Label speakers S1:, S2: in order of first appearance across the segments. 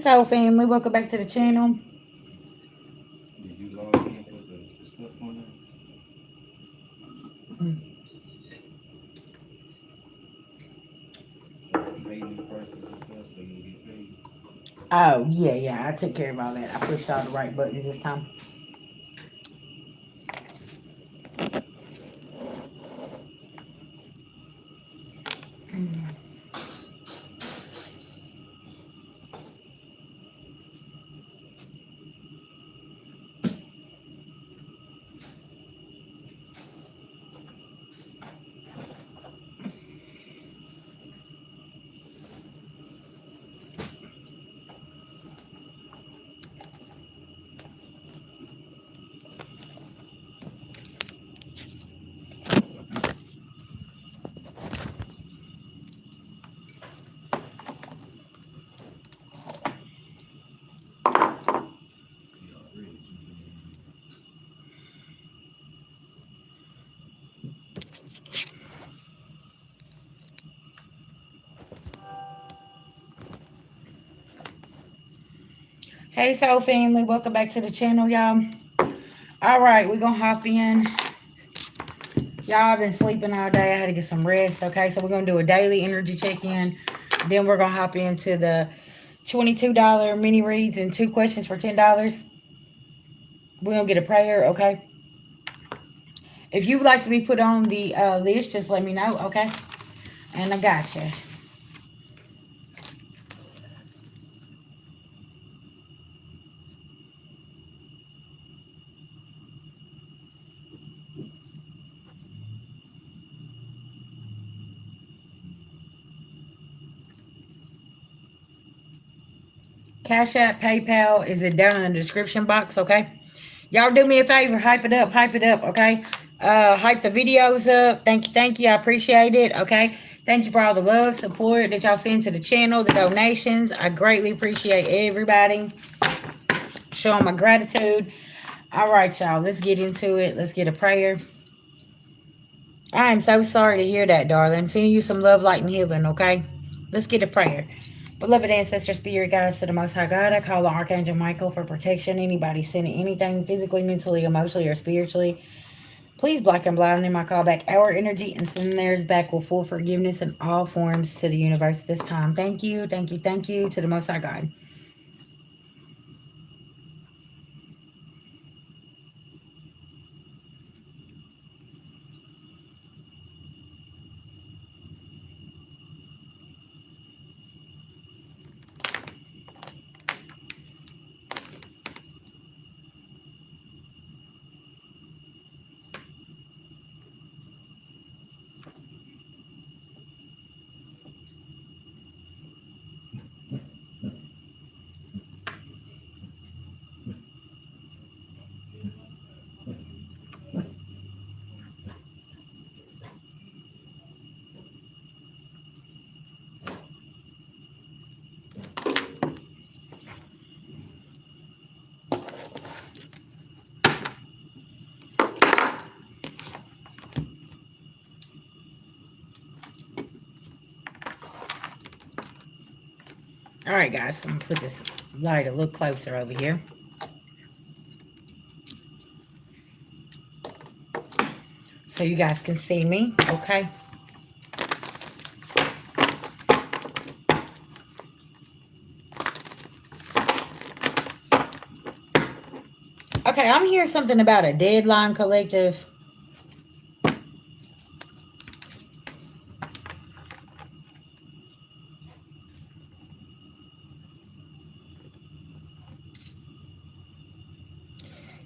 S1: So, family, welcome back to the channel.
S2: Did you log in and put the stuff on there? Like the payment prices and stuff so you can get paid?
S1: Oh, yeah, yeah, I took care of all that. I pushed all the right buttons this time.
S2: He already jumping in.
S1: Hey, so family, welcome back to the channel, y'all. All right, we're gonna hop in. Y'all, I've been sleeping all day. I had to get some rest. Okay, so we're gonna do a daily energy check-in. Then we're gonna hop into the $22 mini reads and two questions for $10. We're gonna get a prayer. Okay. If you would like to be put on the list, just let me know. Okay. And I got you. Cash App, PayPal is it down in the description box, okay? Y'all do me a favor, hype it up, okay? Hype the videos up. Thank you, I appreciate it, okay? Thank you for all the love, support that y'all send to the channel, the donations. I greatly appreciate everybody. Showing my gratitude. All right, y'all, let's get into it. Let's get a prayer. I am so sorry to hear that, darling. Sending you some love, light, and healing, okay? Let's get a prayer. Beloved ancestor, spirit guides to the Most High God, I call on Archangel Michael for protection. Anybody sending anything physically, mentally, emotionally, or spiritually, please block and blind them. I call back our energy and send theirs back with full forgiveness in all forms to the universe this time. Thank you to the Most High God. All right, guys, I'm going to put this light a little closer over here so you guys can see me, okay? Okay, I'm hearing something about a deadline collective.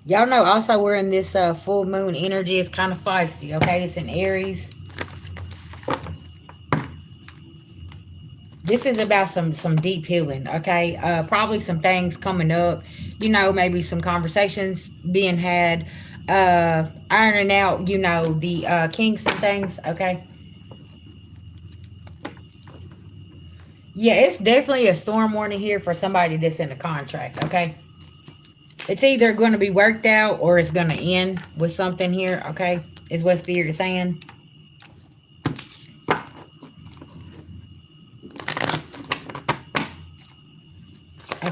S1: Y'all know also we're in this full moon energy. It's kind of feisty, okay? It's in Aries. This is about some deep healing, okay? Probably some things coming up. You know, maybe some conversations being had. Ironing out, you know, the kinks and things, okay? Yeah, it's definitely a storm warning here for somebody that's in a contract, okay? It's either going to be worked out or it's going to end with something here, okay? Is what Spirit is saying.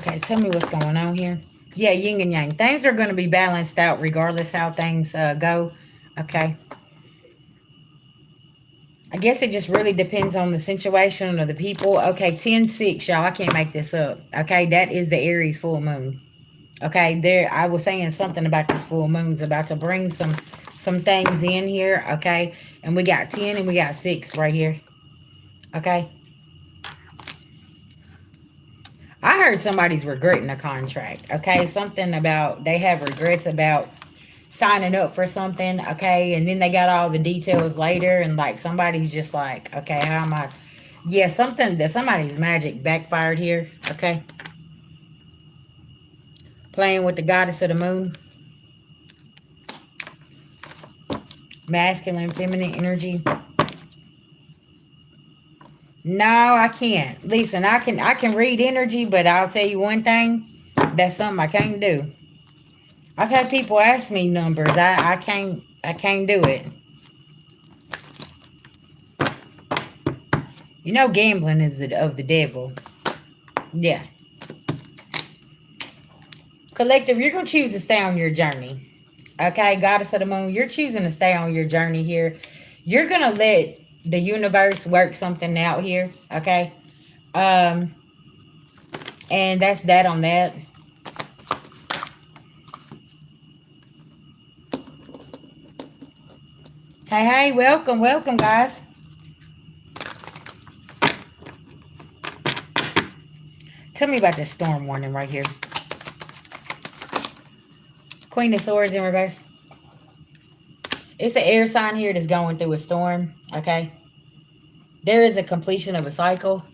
S1: Okay, tell me what's going on here. Yeah, yin and yang. Things are going to be balanced out regardless how things go. Okay. I guess it just really depends on the situation or the people. Okay, 10-6, y'all. I can't make this up. Okay, that is the Aries full moon. Okay, there I was saying something about this full moon's about to bring some things in here. Okay, and we got 10 and we got 6 right here. Okay. I heard somebody's regretting a contract. Okay, something about they have regrets about signing up for something. Okay, and then they got all the details later, and like somebody's just like, okay, how am I? Yeah, something that somebody's magic backfired here. Okay, playing with the goddess of the moon, masculine, feminine energy. No, I can't. Listen, I can read energy, but I'll tell you one thing. That's something I can't do. I've had people ask me numbers. I can't do it. You know gambling is of the devil. Yeah. Collective, you're gonna choose to stay on your journey. Okay, goddess of the moon, you're choosing to stay on your journey here. You're gonna let the universe work something out here. Okay. Um, and that's that on that. Hey, hey, welcome, welcome, guys. Tell me about this storm warning right here. Queen of Swords in reverse. It's an air sign here that's going through a storm. Okay. There is a completion of a cycle.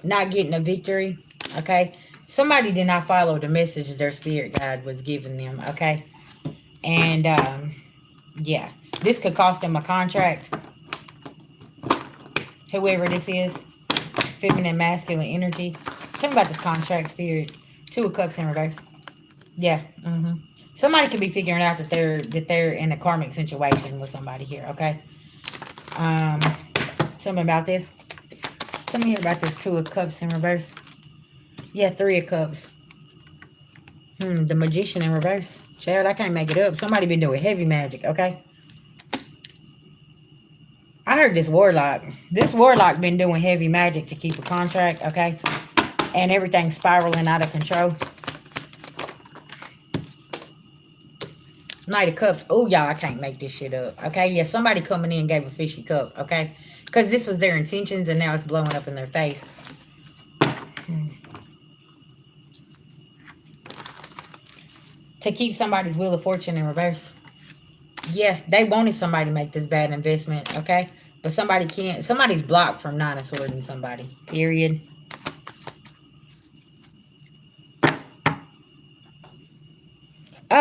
S1: Not getting a victory. Okay. Somebody did not follow the message their spirit guide was giving them. Okay. And yeah. This could cost them a contract. Whoever this is. Feminine, masculine energy. Tell me about this contract, spirit. 2 of Cups in reverse. Yeah. Somebody could be figuring out that they're in a karmic situation with somebody here. Okay. Tell me about this. Tell me about this 2 of Cups in reverse. Yeah, 3 of Cups. The Magician in reverse. Child, I can't make it up. Somebody been doing heavy magic. Okay. I heard this warlock. This warlock been doing heavy magic to keep a contract. Okay. And everything's spiraling out of control. Knight of Cups. Oh, y'all, I can't make this shit up. Okay, yeah, somebody coming in gave a fishy cup. Okay, because this was their intentions and now it's blowing up in their face. To keep somebody's Wheel of Fortune in reverse. Yeah, they wanted somebody to make this bad investment. Okay, but somebody can't. Somebody's blocked from 9 of Swords and somebody. Period.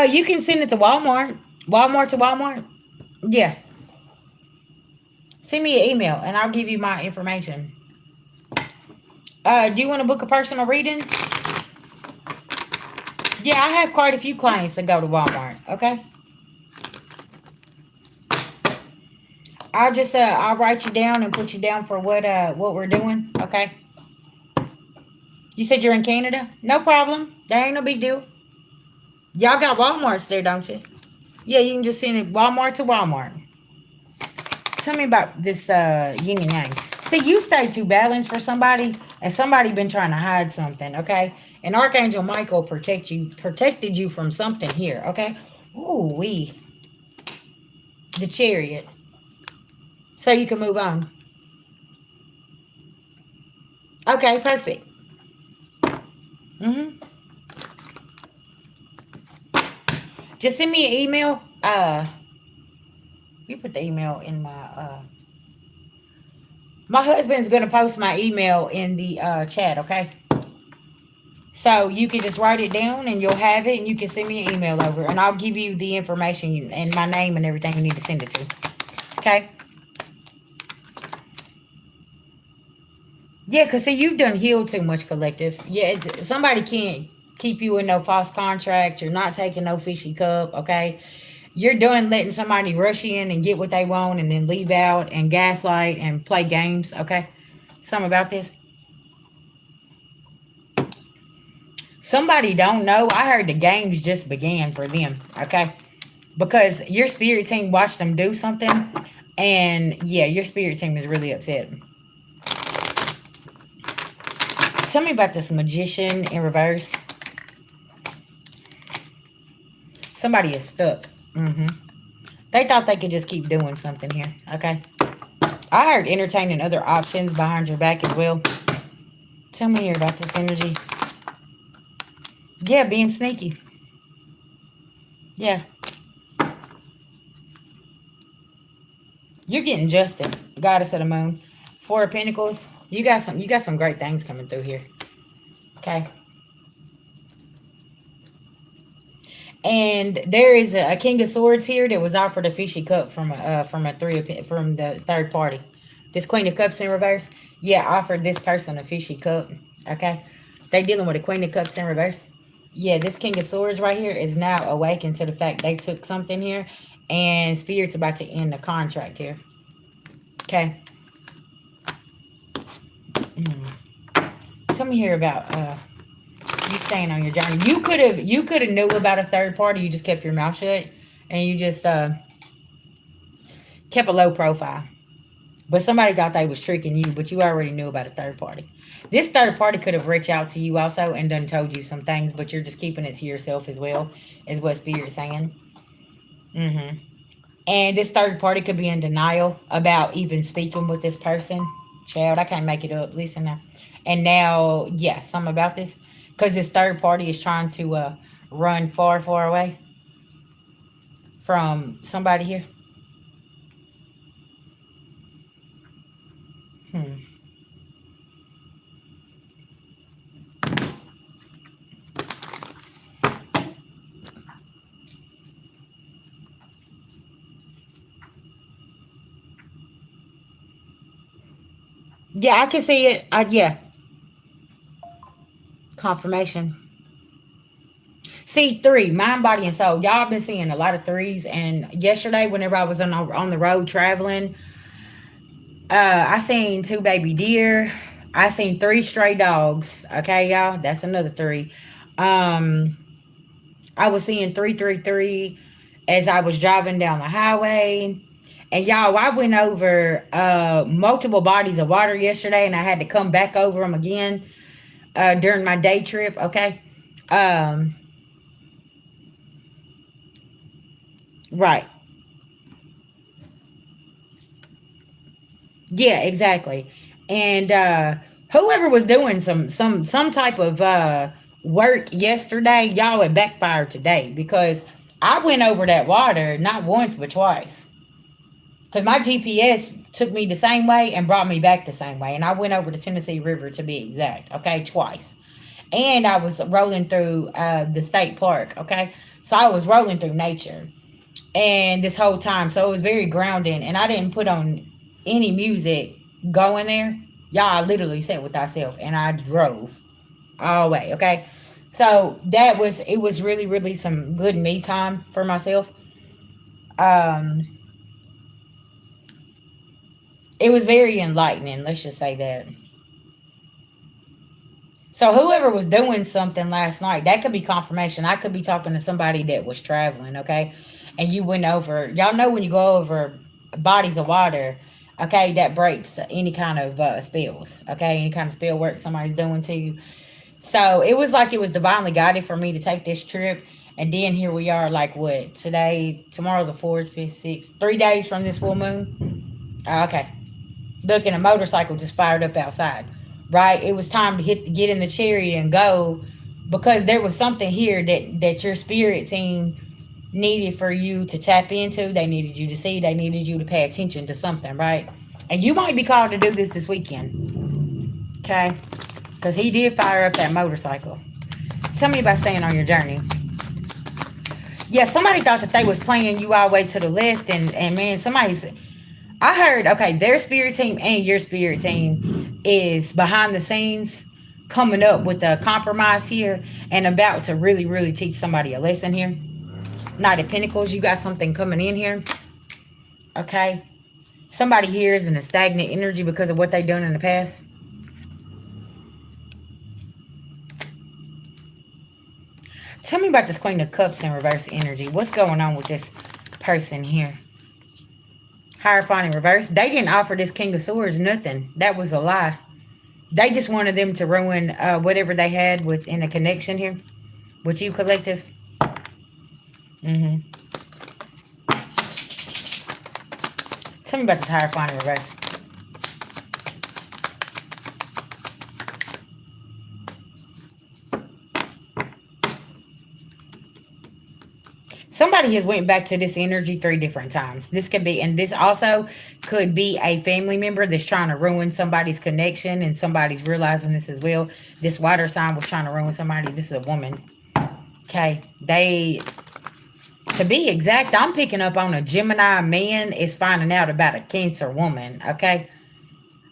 S1: You can send it to Walmart. Walmart to Walmart. Yeah. Send me an email and I'll give you my information. Do you want to book a personal reading? Yeah, I have quite a few clients that go to Walmart. Okay. I'll write you down and put you down for what we're doing. Okay. You said you're in Canada? No problem. There ain't no big deal. Y'all got Walmarts there, don't you? Yeah, you can just send it Walmart to Walmart. Tell me about this yin and yang. See, you stay too balanced for somebody, and somebody been trying to hide something, okay? And Archangel Michael protected you from something here, okay? Ooh, the Chariot. So you can move on. Okay, perfect. Just send me an email. You put the email in my husband's gonna post my email in the chat, okay? So you can just write it down and you'll have it and you can send me an email over and I'll give you the information and my name and everything you need to send it to. Okay? Yeah, because see, you've done healed too much, collective. Yeah, somebody can't keep you in no false contract. You're not taking no fishy cup, okay? You're done letting somebody rush in and get what they want and then leave out and gaslight and play games, okay? Something about this. Somebody don't know. I heard the games just began for them, okay? Because your spirit team watched them do something, and yeah, your spirit team is really upset. Tell me about this magician in reverse. Somebody is stuck. They thought they could just keep doing something here, okay? I heard entertaining other options behind your back as well. Tell me here about this energy. Yeah, being sneaky. Yeah. You're getting justice, Goddess of the Moon. Four of Pentacles. You got some great things coming through here. Okay. And there is a King of Swords here that was offered a fishy cup from the third party. This Queen of Cups in reverse. Yeah, offered this person a fishy cup. Okay. They dealing with a Queen of Cups in reverse. Yeah, this King of Swords right here is now awakened to the fact they took something here. And Spirit's about to end the contract here. Okay. Tell me here about you staying on your journey. You could have knew about a third party. You just kept your mouth shut and you just kept a low profile. But somebody thought they was tricking you, but you already knew about a third party. This third party could have reached out to you also and done told you some things, but you're just keeping it to yourself as well, is what Spirit's saying. And this third party could be in denial about even speaking with this person. Child, I can't make it up. Listen now. And now, yeah, something about this. Because this third party is trying to run far, far away from somebody here. Yeah, I can see it. Yeah. Confirmation. See, 3, mind, body, and soul. Y'all been seeing a lot of 3s. And yesterday, whenever I was on the road traveling, I seen 2 baby deer. I seen 3 stray dogs. Okay, y'all? That's another 3. I was seeing 333 as I was driving down the highway. And y'all, I went over multiple bodies of water yesterday, and I had to come back over them again during my day trip. Okay. Right. Yeah, exactly. And whoever was doing some type of work yesterday, y'all, it backfired today because I went over that water not once but twice. Because my GPS took me the same way and brought me back the same way. And I went over the Tennessee River to be exact, okay, twice. And I was rolling through the state park, okay? So I was rolling through nature. And this whole time, so it was very grounding. And I didn't put on any music going there. Y'all, I literally sat with myself and I drove all the way, okay? So it was really, really some good me time for myself. It was very enlightening, let's just say that. So whoever was doing something last night, that could be confirmation. I could be talking to somebody that was traveling, okay? And you went over, y'all know when you go over bodies of water, okay, that breaks any kind of spells, okay? Any kind of spell work somebody's doing to you. So it was like it was divinely guided for me to take this trip. And then here we are, like what? Today, tomorrow's the 4th, 5th, 6th, 3 days from this full moon. Okay. Look, and a motorcycle just fired up outside, right? It was time to get in the chariot and go because there was something here that your spirit team needed for you to tap into. They needed you to see. They needed you to pay attention to something, right? And you might be called to do this weekend, okay? Because he did fire up that motorcycle. Tell me about staying on your journey. Yeah, somebody thought that they was playing you all the way to the left, and man, somebody's... I heard, okay, their spirit team and your spirit team is behind the scenes coming up with a compromise here and about to really, really teach somebody a lesson here. Knight of Pentacles, you got something coming in here. Okay. Somebody here is in a stagnant energy because of what they've done in the past. Tell me about this Queen of Cups in reverse energy. What's going on with this person here? Hierophant in reverse. They didn't offer this King of Swords nothing. That was a lie. They just wanted them to ruin whatever they had within a connection here with you, collective. Tell me about this Hierophant in reverse. Somebody has went back to this energy 3 different times. This could be, and this also could be a family member that's trying to ruin somebody's connection, and somebody's realizing this as well. This water sign was trying to ruin somebody. This is a woman. Okay. To be exact, I'm picking up on a Gemini man is finding out about a Cancer woman. Okay.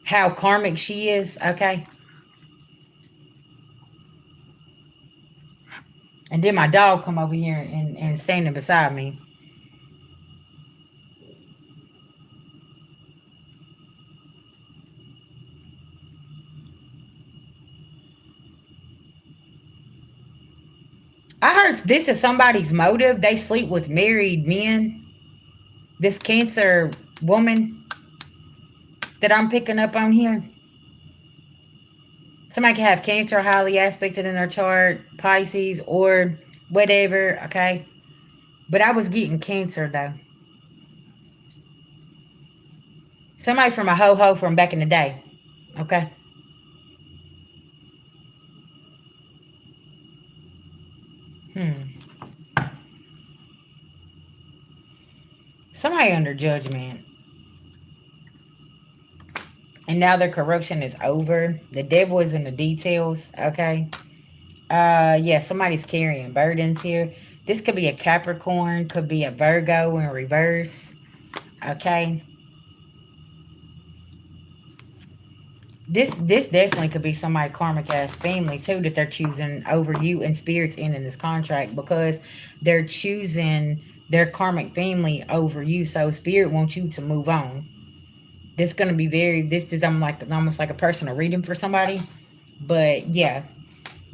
S1: How karmic she is. Okay. And then my dog come over here and standing beside me. I heard this is somebody's motive. They sleep with married men. This Cancer woman that I'm picking up on here. Somebody can have Cancer highly aspected in their chart, Pisces, or whatever, okay? But I was getting Cancer, though. Somebody from a ho-ho from back in the day, okay? Somebody under judgment. And now their corruption is over. The devil is in the details, okay? Yeah, somebody's carrying burdens here. This could be a Capricorn, could be a Virgo in reverse, okay? This definitely could be somebody karmic ass family too that they're choosing over you, and spirits in this contract because they're choosing their karmic family over you. So spirit wants you to move on. This is gonna be this is almost like a personal reading for somebody. But yeah.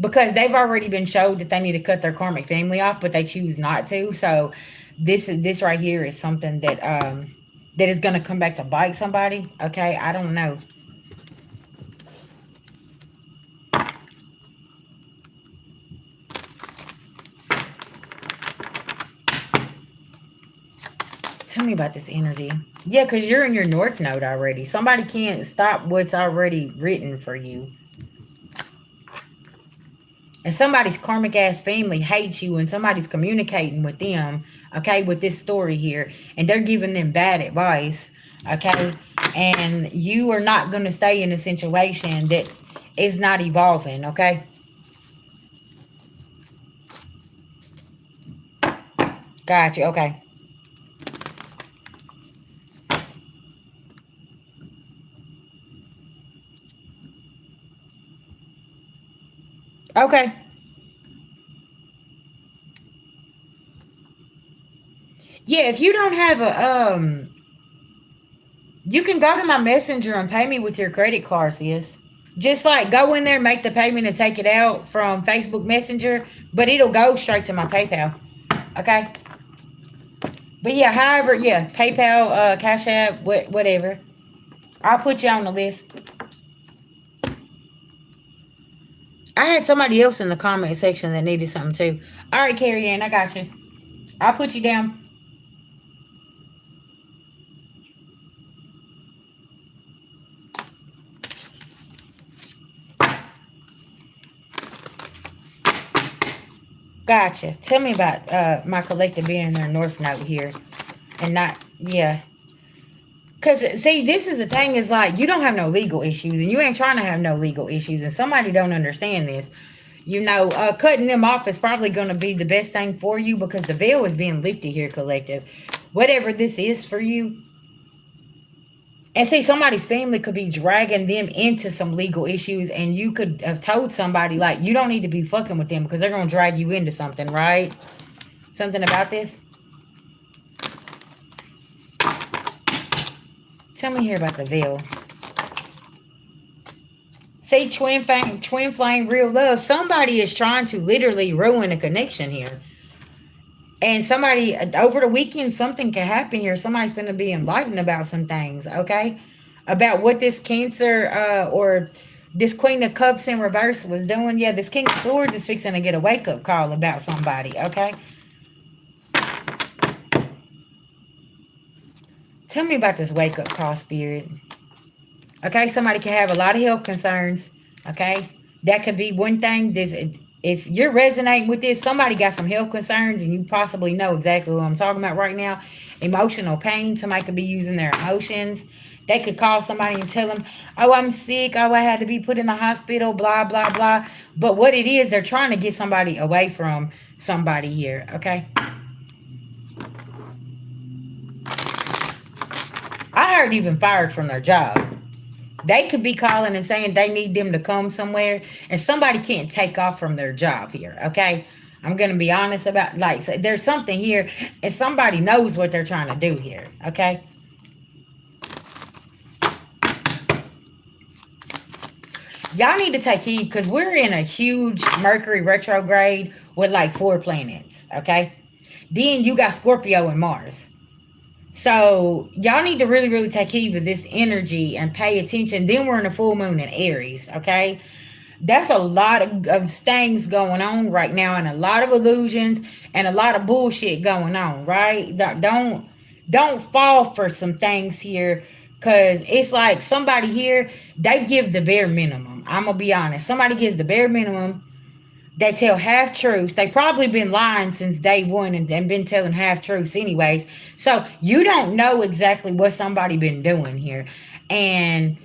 S1: Because they've already been showed that they need to cut their karmic family off, but they choose not to. So this right here is something that that is gonna come back to bite somebody. Okay, I don't know. Tell me about this energy. Yeah, because you're in your North Node already. Somebody can't stop what's already written for you. And somebody's karmic ass family hates you, and somebody's communicating with them, okay, with this story here. And they're giving them bad advice, okay? And you are not going to stay in a situation that is not evolving, okay? Gotcha, okay. Okay. Yeah, if you don't have a, you can go to my messenger and pay me with your credit card, sis. Just like go in there, make the payment, and take it out from Facebook Messenger, but it'll go straight to my PayPal. Okay? But yeah, however, yeah, PayPal, Cash App, whatever. I'll put you on the list. I had somebody else in the comment section that needed something too. All right, Carrie Ann, I got you. I'll put you down. Gotcha. Tell me about my collective being in their North Node here. And not, yeah. Because, see, this is the thing is like, you don't have no legal issues, and you ain't trying to have no legal issues, and somebody don't understand this. You know, cutting them off is probably going to be the best thing for you because the veil is being lifted here, collective. Whatever this is for you. And see, somebody's family could be dragging them into some legal issues, and you could have told somebody, like, you don't need to be fucking with them because they're going to drag you into something, right? Something about this? Tell me here about the veil. See, twin flame, real love. Somebody is trying to literally ruin a connection here. And somebody, over the weekend, something can happen here. Somebody's going to be enlightened about some things, okay? About what this Cancer or this Queen of Cups in reverse was doing. Yeah, this King of Swords is fixing to get a wake-up call about somebody, okay? Tell me about this wake-up call, Spirit. Okay, somebody can have a lot of health concerns, okay? That could be one thing. If you're resonating with this, somebody got some health concerns, and you possibly know exactly what I'm talking about right now. Emotional pain. Somebody could be using their emotions. They could call somebody and tell them, oh, I'm sick. Oh, I had to be put in the hospital, blah, blah, blah. But what it is, they're trying to get somebody away from somebody here, okay? I heard even fired from their job. They could be calling and saying they need them to come somewhere, and somebody can't take off from their job here, okay? I'm going to be honest about, like, so there's something here, and somebody knows what they're trying to do here, okay? Y'all need to take heed, because we're in a huge Mercury retrograde with, like, 4 planets, okay? Then you got Scorpio and Mars. So y'all need to really, really take heed of this energy and pay attention. Then we're in a full moon in Aries, okay? That's a lot of things going on right now, and a lot of illusions and a lot of bullshit going on, right? Don't fall for some things here, because it's like somebody here, they give the bare minimum. I'm gonna be honest. Somebody gives the bare minimum. They tell half truths. They probably been lying since day one and been telling half truths anyways. So you don't know exactly what somebody been doing here. And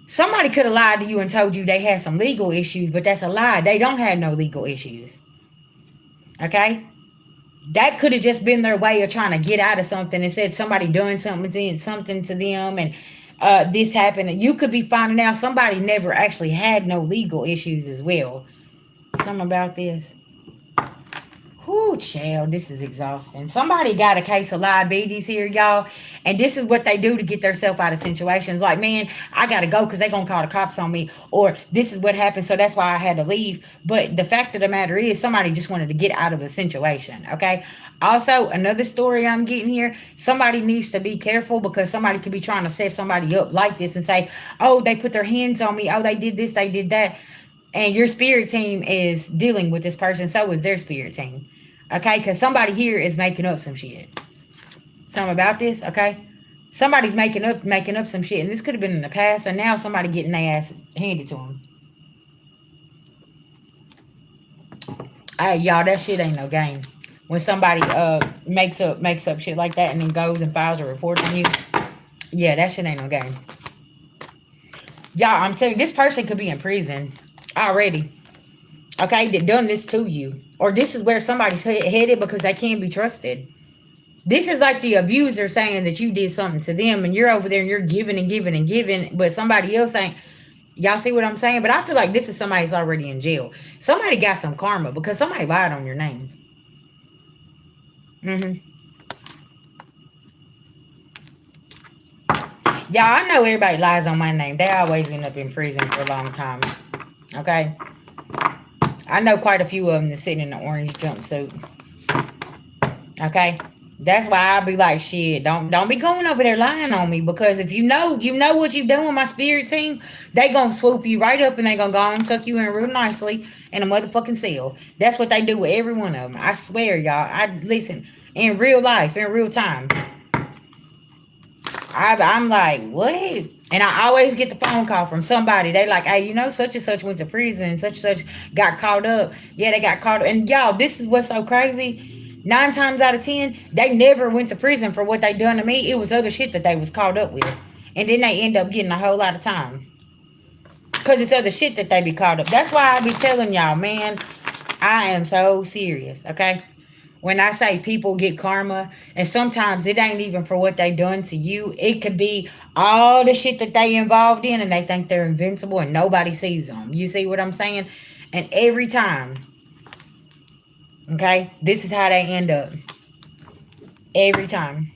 S1: somebody could have lied to you and told you they had some legal issues, but that's a lie. They don't have no legal issues. Okay? That could have just been their way of trying to get out of something, and said somebody doing something to them, and this happened. And you could be finding out somebody never actually had no legal issues as well. Something about this. Whoo, child, this is exhausting. Somebody got a case of diabetes here, y'all. And this is what they do to get themselves out of situations. Like, man, I got to go because they're going to call the cops on me. Or this is what happened, so that's why I had to leave. But the fact of the matter is, somebody just wanted to get out of a situation, okay? Also, another story I'm getting here, somebody needs to be careful, because somebody could be trying to set somebody up like this and say, oh, they put their hands on me. Oh, they did this, they did that. And your spirit team is dealing with this person. So is their spirit team. Okay? Because somebody here is making up some shit. Something about this, okay? Somebody's making up some shit. And this could have been in the past. And now somebody getting their ass handed to them. Hey, y'all, that shit ain't no game. When somebody makes up shit like that and then goes and files a report on you. Yeah, that shit ain't no game. Y'all, I'm telling you, this person could be in prison already, okay, that done this to you. Or this is where somebody's headed because they can't be trusted. This is like the abuser saying that you did something to them, and you're over there and you're giving and giving and giving, but somebody else ain't. Y'all see what I'm saying? But I feel like this is somebody that's already in jail. Somebody got some karma because somebody lied on your name. Y'all, I know everybody lies on my name. They always end up in prison for a long time. Okay? I know quite a few of them that's sitting in the orange jumpsuit. Okay? That's why I be like, shit, don't be going over there lying on me, because if you know what you're doing, my spirit team, they gonna swoop you right up and they gonna go and tuck you in real nicely in a motherfucking cell. That's what they do with every one of them. I swear, y'all. I listen, in real life, in real time. I'm like, what? And I always get the phone call from somebody. They like, hey, such and such went to prison. Such and such got caught up. Yeah, they got caught up. And y'all, this is what's so crazy. 9 times out of 10, they never went to prison for what they done to me. It was other shit that they was caught up with. And then they end up getting a whole lot of time. Because it's other shit that they be caught up. That's why I be telling y'all, man, I am so serious, okay? When I say people get karma, and sometimes it ain't even for what they done to you. It could be all the shit that they involved in, and they think they're invincible and nobody sees them. You see what I'm saying? And every time, okay, this is how they end up. Every time.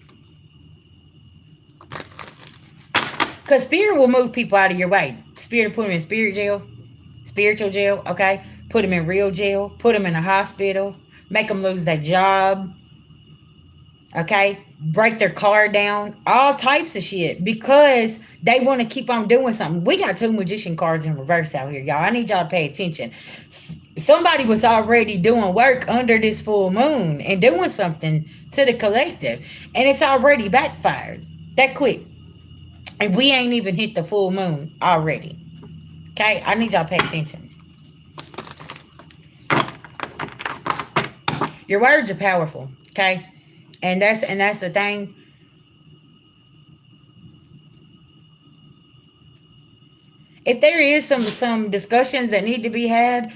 S1: Because spirit will move people out of your way. Spirit put them in spirit jail, spiritual jail, okay? Put them in real jail, put them in a hospital, make them lose their job, okay? Break their car down, all types of shit because they want to keep on doing something. We got two magician cards in reverse out here, y'all. I need y'all to pay attention. Somebody was already doing work under this full moon and doing something to the collective, and it's already backfired that quick. And we ain't even hit the full moon already. Okay? I need y'all to pay attention. Your words are powerful, okay? And that's the thing. If there is some discussions that need to be had,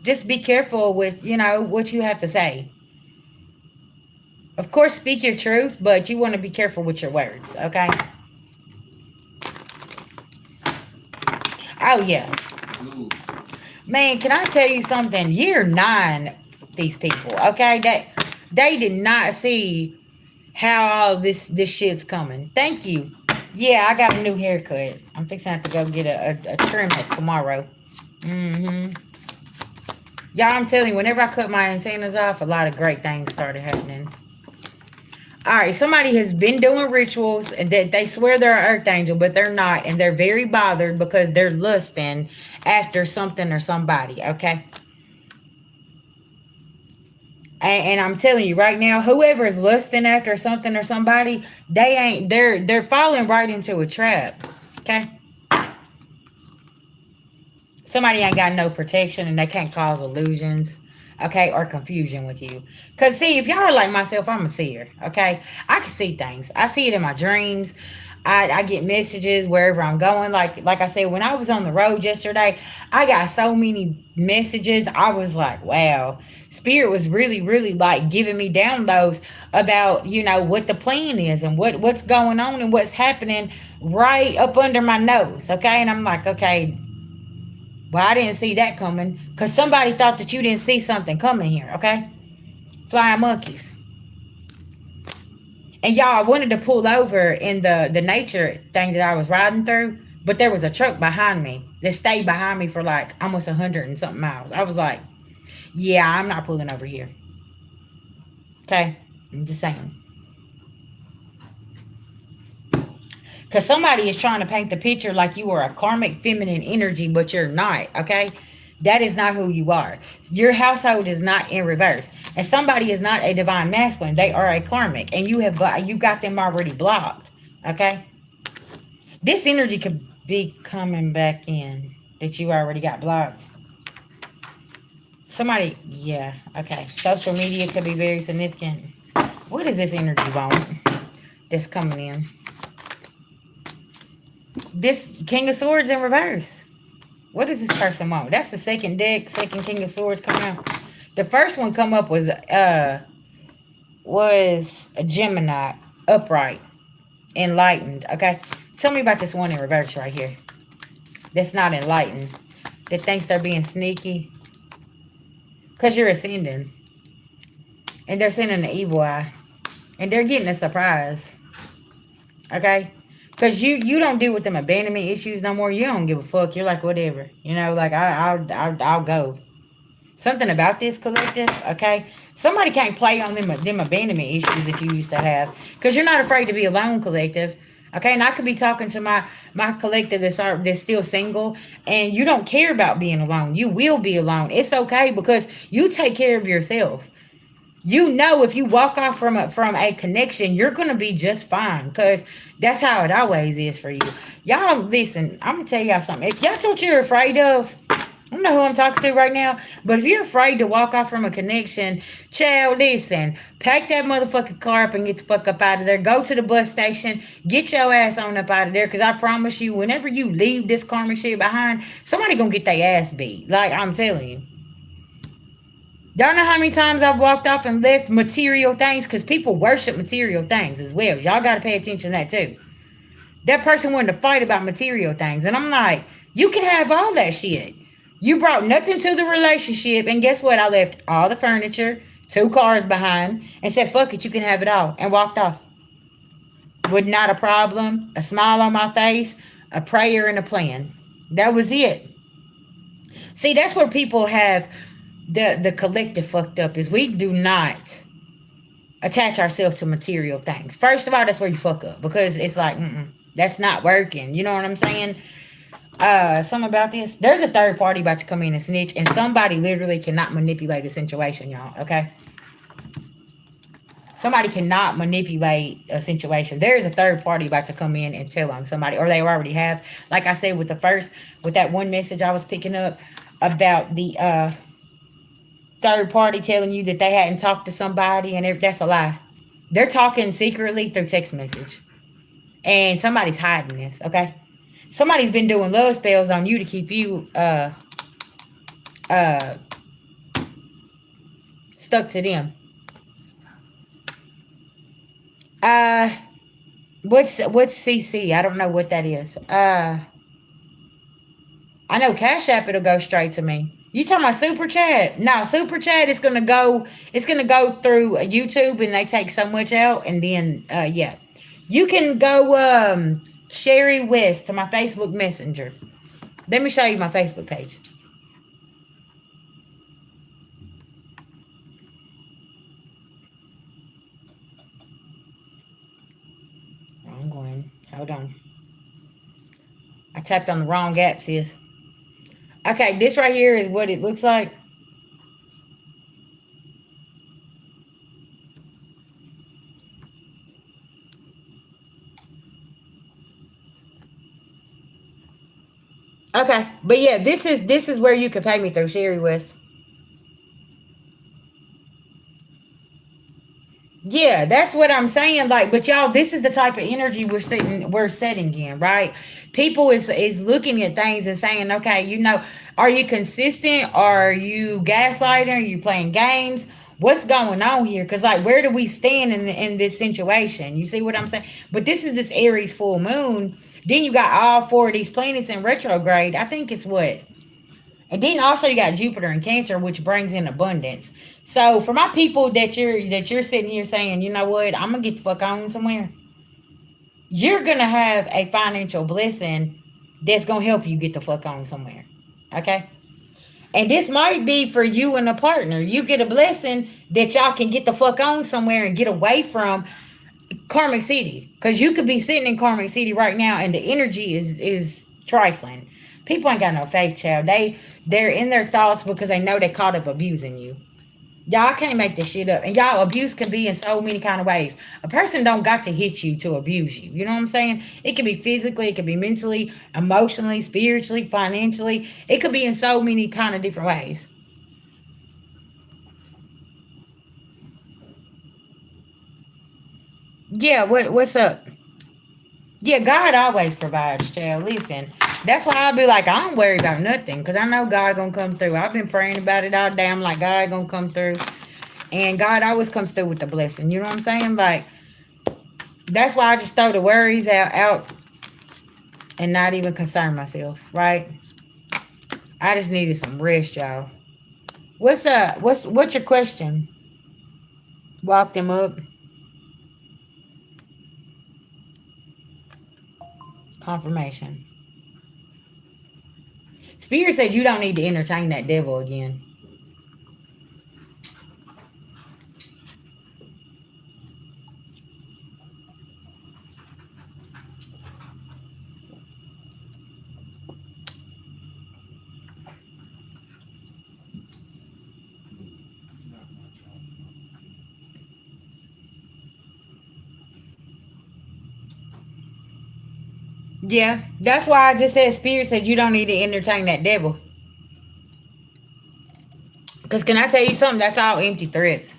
S1: just be careful with, what you have to say. Of course, speak your truth, but you want to be careful with your words, okay? Oh, yeah. Man, can I tell you something? Year 9, these people, okay? They did not see how all this shit's coming. Thank you. Yeah, I got a new haircut. I'm fixing to have to go get a trim tomorrow. Mm-hmm. Y'all, I'm telling you, whenever I cut my antennas off, a lot of great things started happening. All right, somebody has been doing rituals and that they swear they're an earth angel, but they're not, and they're very bothered because they're lusting after something or somebody, okay? And I'm telling you right now, whoever is lusting after something or somebody, they're falling right into a trap, okay? Somebody ain't got no protection and they can't cause illusions, okay, or confusion with you. Because, see, if y'all are like myself, I'm a seer, okay? I can see things. I see it in my dreams. I get messages wherever I'm going. Like I said, when I was on the road yesterday, I got so many messages. I was like, wow. Spirit was really, really like giving me downloads about, what the plan is and what's going on and what's happening right up under my nose, okay? And I'm like, okay, well, I didn't see that coming because somebody thought that you didn't see something coming here, okay? Flying monkeys. And y'all, I wanted to pull over in the nature thing that I was riding through, but there was a truck behind me that stayed behind me for like almost 100 and something miles. I was like, yeah, I'm not pulling over here. Okay? I'm just saying. Because somebody is trying to paint the picture like you are a karmic feminine energy, but you're not, okay? That is not who you are. Your household is not in reverse. And somebody is not a divine masculine. They are a karmic. And you got them already blocked, okay? This energy could be coming back in that you already got blocked. Somebody, yeah, okay. Social media could be very significant. What is this energy want that's coming in? This King of Swords in reverse. What does this person want? That's the second deck, second King of Swords coming out. The first one come up was a Gemini, upright, enlightened. Okay, tell me about this one in reverse right here. That's not enlightened. That thinks they're being sneaky. Because you're ascending. And they're sending an evil eye. And they're getting a surprise. Okay? Because you don't deal with them abandonment issues no more. You don't give a fuck. You're like, whatever. Like, I'll go. Something about this collective, okay? Somebody can't play on them abandonment issues that you used to have. Because you're not afraid to be alone, collective. Okay? And I could be talking to my collective that's still single. And you don't care about being alone. You will be alone. It's okay because you take care of yourself. If you walk off from a connection, you're going to be just fine. Because that's how it always is for you. Y'all, listen, I'm going to tell y'all something. If that's what you're afraid of, I don't know who I'm talking to right now. But if you're afraid to walk off from a connection, child, listen. Pack that motherfucking car up and get the fuck up out of there. Go to the bus station. Get your ass on up out of there. Because I promise you, whenever you leave this karmic shit behind, somebody going to get their ass beat. Like, I'm telling you. Y'all know how many times I've walked off and left material things? Because people worship material things as well. Y'all got to pay attention to that too. That person wanted to fight about material things. And I'm like, you can have all that shit. You brought nothing to the relationship. And guess what? I left all the furniture, 2 cars behind, and said, fuck it, you can have it all. And walked off. with not a problem, a smile on my face, a prayer, and a plan. That was it. See, that's where people have the collective fucked up is we do not attach ourselves to material things. First of all, that's where you fuck up because it's like, that's not working. You know what I'm saying? Something about this. There's a third party about to come in and snitch, and somebody literally cannot manipulate a situation, y'all. Okay? Somebody cannot manipulate a situation. There is a third party about to come in and tell on somebody, or they already have. Like I said with that one message I was picking up about the third party telling you that they hadn't talked to somebody, and that's a lie. They're talking secretly through text message, and somebody's hiding this. Okay, somebody's been doing love spells on you to keep you uh stuck to them. Uh, what's CC? I don't know what that is. I know Cash App it'll go straight to me. You talking about Super Chat? No, Super Chat is gonna go. It's gonna go through YouTube, and they take so much out, and then yeah, you can go Sherry West to my Facebook Messenger. Let me show you my Facebook page. I'm going. Hold on. I tapped on the wrong app, sis. Okay, this right here is what it looks like. Okay, but yeah, this is where you can pay me through Sherry West. Yeah, that's what I'm saying. Like, but y'all, this is the type of energy we're setting in, right? People is looking at things and saying, okay, are you consistent? Are you gaslighting? Are you playing games? What's going on here? Because like, where do we stand in this situation? You see what I'm saying? But this is this Aries full moon. Then you got all four of these planets in retrograde. I think it's what. And then also you got Jupiter in Cancer, which brings in abundance. So for my people that you're sitting here saying, you know what, I'm gonna get the fuck on somewhere. You're gonna have a financial blessing that's gonna help you get the fuck on somewhere. Okay? And this might be for you and a partner. You get a blessing that y'all can get the fuck on somewhere and get away from Karmic City. Because you could be sitting in Karmic City right now and the energy is trifling. People ain't got no faith, child. They're in their thoughts because they know they caught up abusing you. Y'all can't make this shit up. And y'all, abuse can be in so many kind of ways. A person don't got to hit you to abuse you. You know what I'm saying? It could be physically, it could be mentally, emotionally, spiritually, financially. It could be in so many kind of different ways. Yeah, what's up? Yeah, God always provides, child. Listen, that's why I'll be like, I don't worry about nothing because I know God gonna come through. I've been praying about it all day. I'm like, God gonna come through, and God always comes through with the blessing. You know what I'm saying? Like, that's why I just throw the worries out and not even concern myself. Right? I just needed some rest, y'all. What's up? What's your question? Walk them up. Confirmation. Spirit said you don't need to entertain that devil again. Yeah, that's why I just said Spirit said you don't need to entertain that devil. Because can I tell you something? That's all empty threats.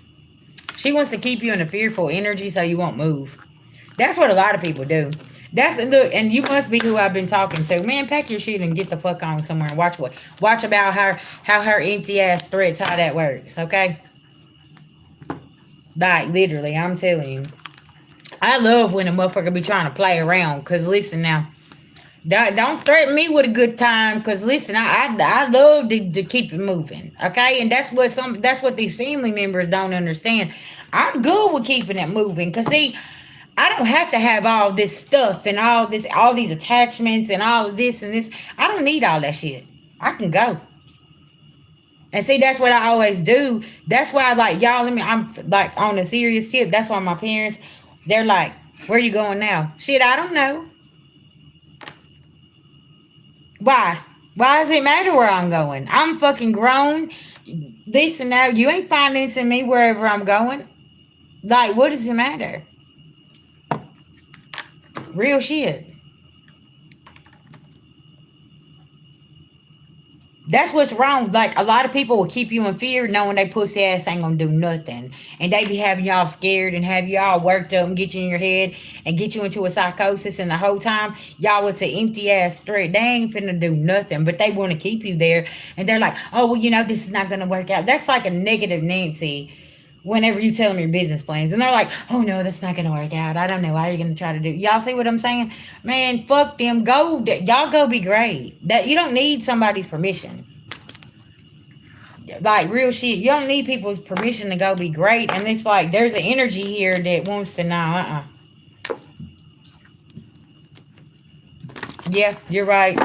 S1: She wants to keep you in a fearful energy so you won't move. That's what a lot of people do. Look, and you must be who I've been talking to. Man, pack your shit and get the fuck on somewhere and watch about her empty ass threats, how that works, okay? Like literally, I'm telling you. I love when a motherfucker be trying to play around. Cause listen now. Don't threaten me with a good time, cause listen, I love to keep it moving, okay? And that's what these family members don't understand. I'm good with keeping it moving, cause see, I don't have to have all this stuff and all these attachments and all of this and this. I don't need all that shit. I can go. And see, that's what I always do. That's why, like, y'all, I'm like on a serious tip. That's why my parents, they're like, where you going now? Shit, I don't know. Why? Why does it matter where I'm going? I'm fucking grown. This and that. You ain't financing me wherever I'm going. Like, what does it matter? Real shit. That's what's wrong. Like, a lot of people will keep you in fear knowing they pussy ass ain't gonna do nothing. And they be having y'all scared and have y'all worked up and get you in your head and get you into a psychosis. And the whole time, y'all with an empty ass threat. They ain't finna do nothing, but they want to keep you there. And they're like, oh, well, this is not gonna work out. That's like a negative Nancy whenever you tell them your business plans. And they're like, oh, no, that's not gonna work out. I don't know why you're gonna try to do. Y'all see what I'm saying? Man, fuck them. Go. Y'all go be great. That you don't need somebody's permission. Like, real shit, you don't need people's permission to go be great. And it's like there's an energy here that wants to know. Yeah, you're right.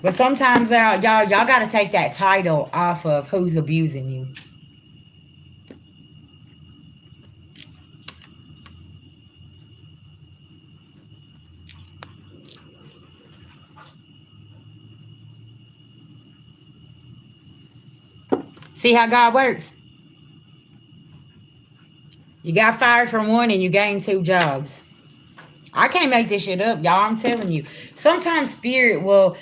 S1: But sometimes y'all gotta take that title off of who's abusing you. See how God works? You got fired from one and you gained 2 jobs. I can't make this shit up, y'all. I'm telling you. Sometimes spirit will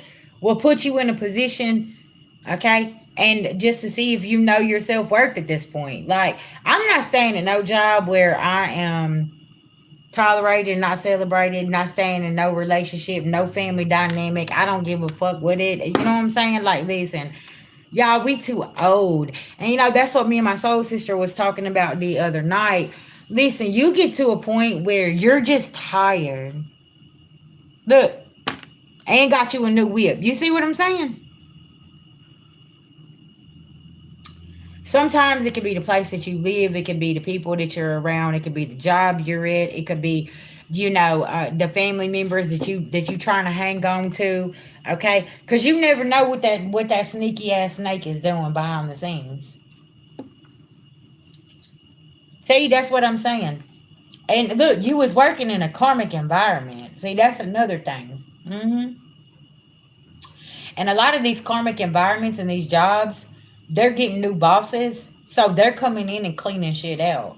S1: put you in a position, okay, and just to see if you know your self-worth at this point. Like, I'm not staying in no job where I am tolerated, not celebrated, not staying in no relationship, no family dynamic. I don't give a fuck with it. You know what I'm saying? Like, listen, y'all, we too old. And that's what me and my soul sister was talking about the other night. Listen, you get to a point where you're just tired. Look, I ain't got you a new whip. You see what I'm saying? Sometimes it could be the place that you live. It could be the people that you're around. It could be the job you're at. It could be, the family members that you trying to hang on to. Okay, because you never know what that sneaky ass snake is doing behind the scenes. See, that's what I'm saying. And look, you was working in a karmic environment. See, that's another thing. And a lot of these karmic environments and these jobs, they're getting new bosses. So they're coming in and cleaning shit out.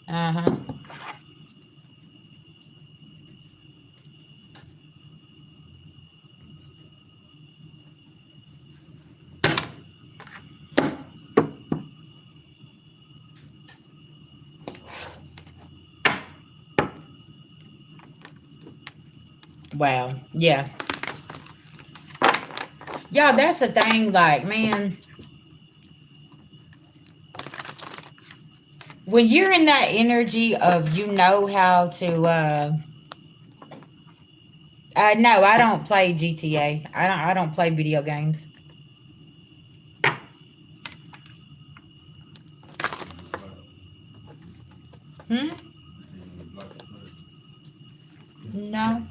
S1: Uh-huh. Wow. Yeah. Yeah, that's the thing. Like, man, when you're in that energy of how to no, I don't play GTA. I don't play video games. Hmm? No.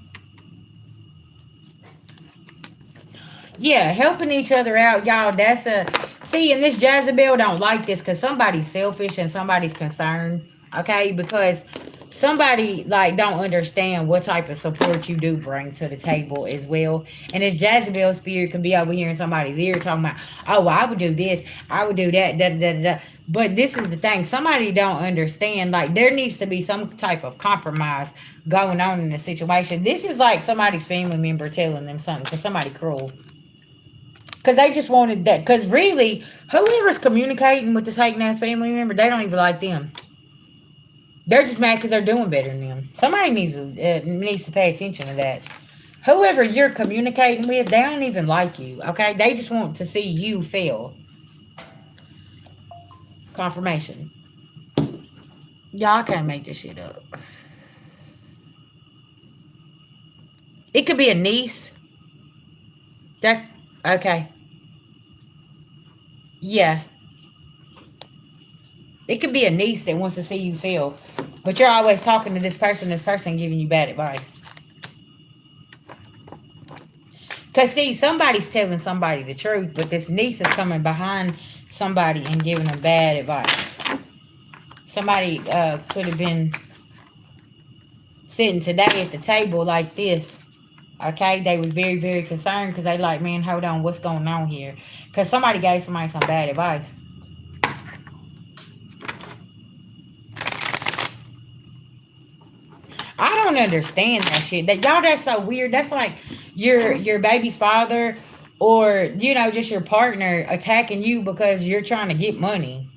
S1: Yeah, helping each other out, y'all. That's a see, and this Jezebel don't like this because somebody's selfish and somebody's concerned. Okay, because somebody like don't understand what type of support you do bring to the table as well. And this Jezebel spirit can be over here in somebody's ear talking about, oh, well, I would do this, I would do that, da da da da. But this is the thing, somebody don't understand. Like, there needs to be some type of compromise going on in the situation. This is like somebody's family member telling them something because somebody cruel. Because they just wanted that. Because really, whoever's communicating with this hating ass family member, they don't even like them. They're just mad because they're doing better than them. Somebody needs to pay attention to that. Whoever you're communicating with, they don't even like you. Okay, they just want to see you fail. Confirmation. Y'all can't make this shit up. It could be a niece. That okay. Yeah. It could be a niece that wants to see you fail. But you're always talking to this person giving you bad advice. Because, see, somebody's telling somebody the truth, but this niece is coming behind somebody and giving them bad advice. Somebody could have been sitting today at the table like this. Okay, they was very, very concerned because they like, man, hold on, what's going on here? Because somebody gave somebody some bad advice. I don't understand that shit. That y'all, that's so weird. That's like your baby's father, or you know, just your partner attacking you because you're trying to get money.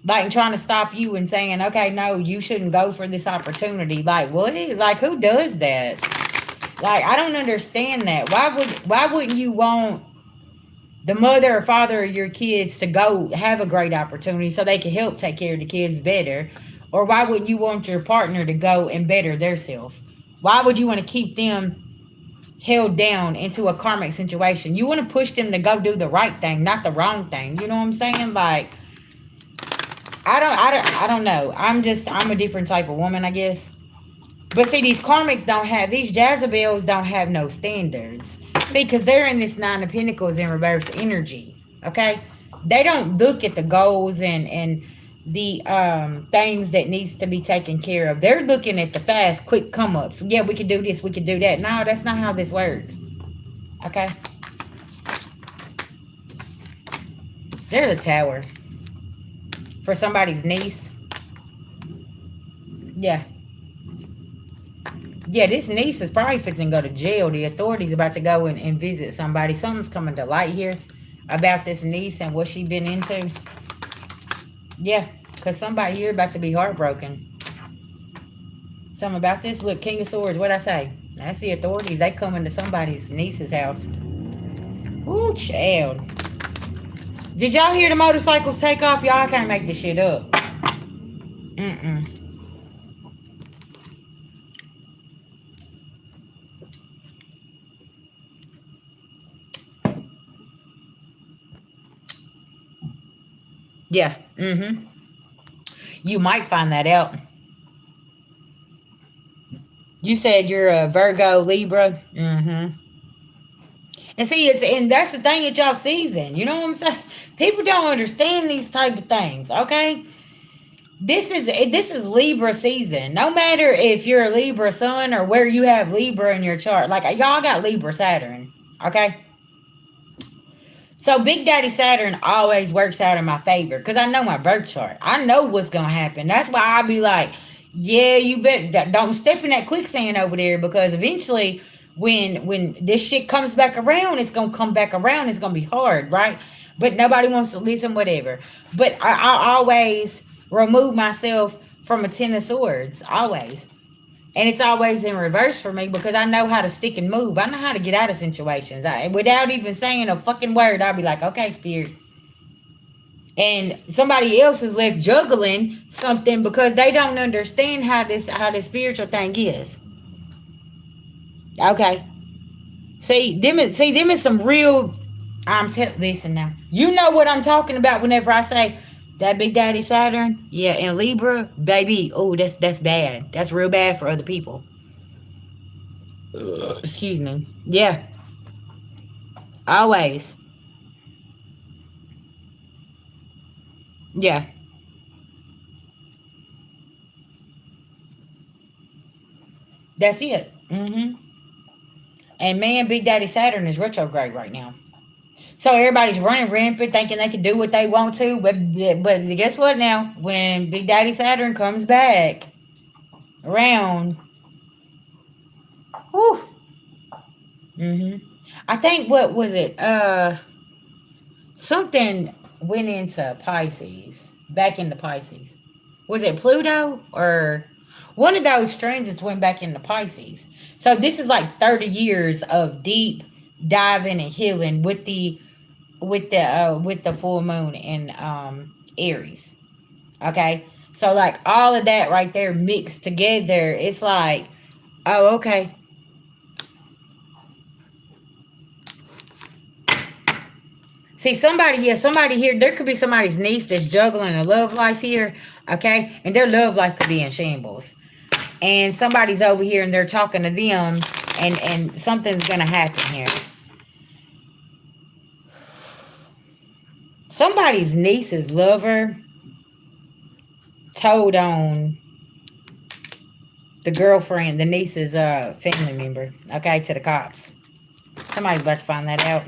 S1: Like trying to stop you and saying, okay, no, you shouldn't go for this opportunity. Like what? Like who does that? Like I don't understand that. Why wouldn't you want the mother or father of your kids to go have a great opportunity so they can help take care of the kids better? Or why wouldn't you want your partner to go and better themselves? Why would you want to keep them held down into a karmic situation? You want to push them to go do the right thing, not the wrong thing. You know what I'm saying? Like, I don't know. I'm a different type of woman, I guess. But see, these karmics don't have, these Jezebels don't have no standards. See, because they're in this Nine of Pentacles in reverse energy. Okay? They don't look at the goals and the things that needs to be taken care of. They're looking at the fast, quick come-ups. Yeah, we can do this, we can do that. No, that's not how this works. Okay? They're the Tower. For somebody's niece. Yeah. Yeah, this niece is probably fixing to go to jail. The authorities about to go and visit somebody. Something's coming to light here about this niece and what she been into. Yeah, because somebody here about to be heartbroken. Something about this. Look, King of Swords. What'd I say? That's the authorities. They coming to somebody's niece's house. Ooh, child. Did y'all hear the motorcycles take off? Y'all can't make this shit up. Mm-mm. Yeah. Mm-hmm. You might find that out. You said you're a Virgo, Libra. Mm-hmm. And see, and that's the thing that y'all season. You know what I'm saying? People don't understand these type of things. Okay, this is Libra season. No matter if you're a Libra sun or where you have Libra in your chart. Like y'all got Libra Saturn. Okay. So Big Daddy Saturn always works out in my favor because I know my birth chart. I know what's gonna happen. That's why I be like, yeah, you bet. Don't step in that quicksand over there because eventually, when this shit comes back around, it's gonna come back around. It's gonna be hard, right? But nobody wants to listen, whatever. But I always remove myself from a Ten of Swords, always. And it's always in reverse for me because I know how to stick and move. I know how to get out of situations. Without even saying a fucking word, I'll be like, okay, Spirit. And somebody else is left juggling something because they don't understand how this spiritual thing is. Okay. See, them is some real. Listen now. You know what I'm talking about whenever I say that Big Daddy Saturn, yeah, and Libra, baby. Oh, that's bad. That's real bad for other people. Excuse me. Yeah. Always. Yeah. That's it. Mm-hmm. And man, Big Daddy Saturn is retrograde right now. So everybody's running rampant, thinking they can do what they want to. But guess what now? When Big Daddy Saturn comes back around, whew. Mm-hmm. I think, what was it? Something went into Pisces. Back into Pisces. Was it Pluto or one of those transits went back into Pisces? So this is like 30 years of deep diving and healing with the full moon in Aries. Okay? So like all of that right there mixed together, it's like, oh, okay. See, somebody here, there could be somebody's niece that's juggling a love life here, okay? And their love life could be in shambles. And somebody's over here and they're talking to them, and something's gonna happen here. Somebody's niece's lover told on the girlfriend, the niece's family member, okay, to the cops. Somebody's about to find that out.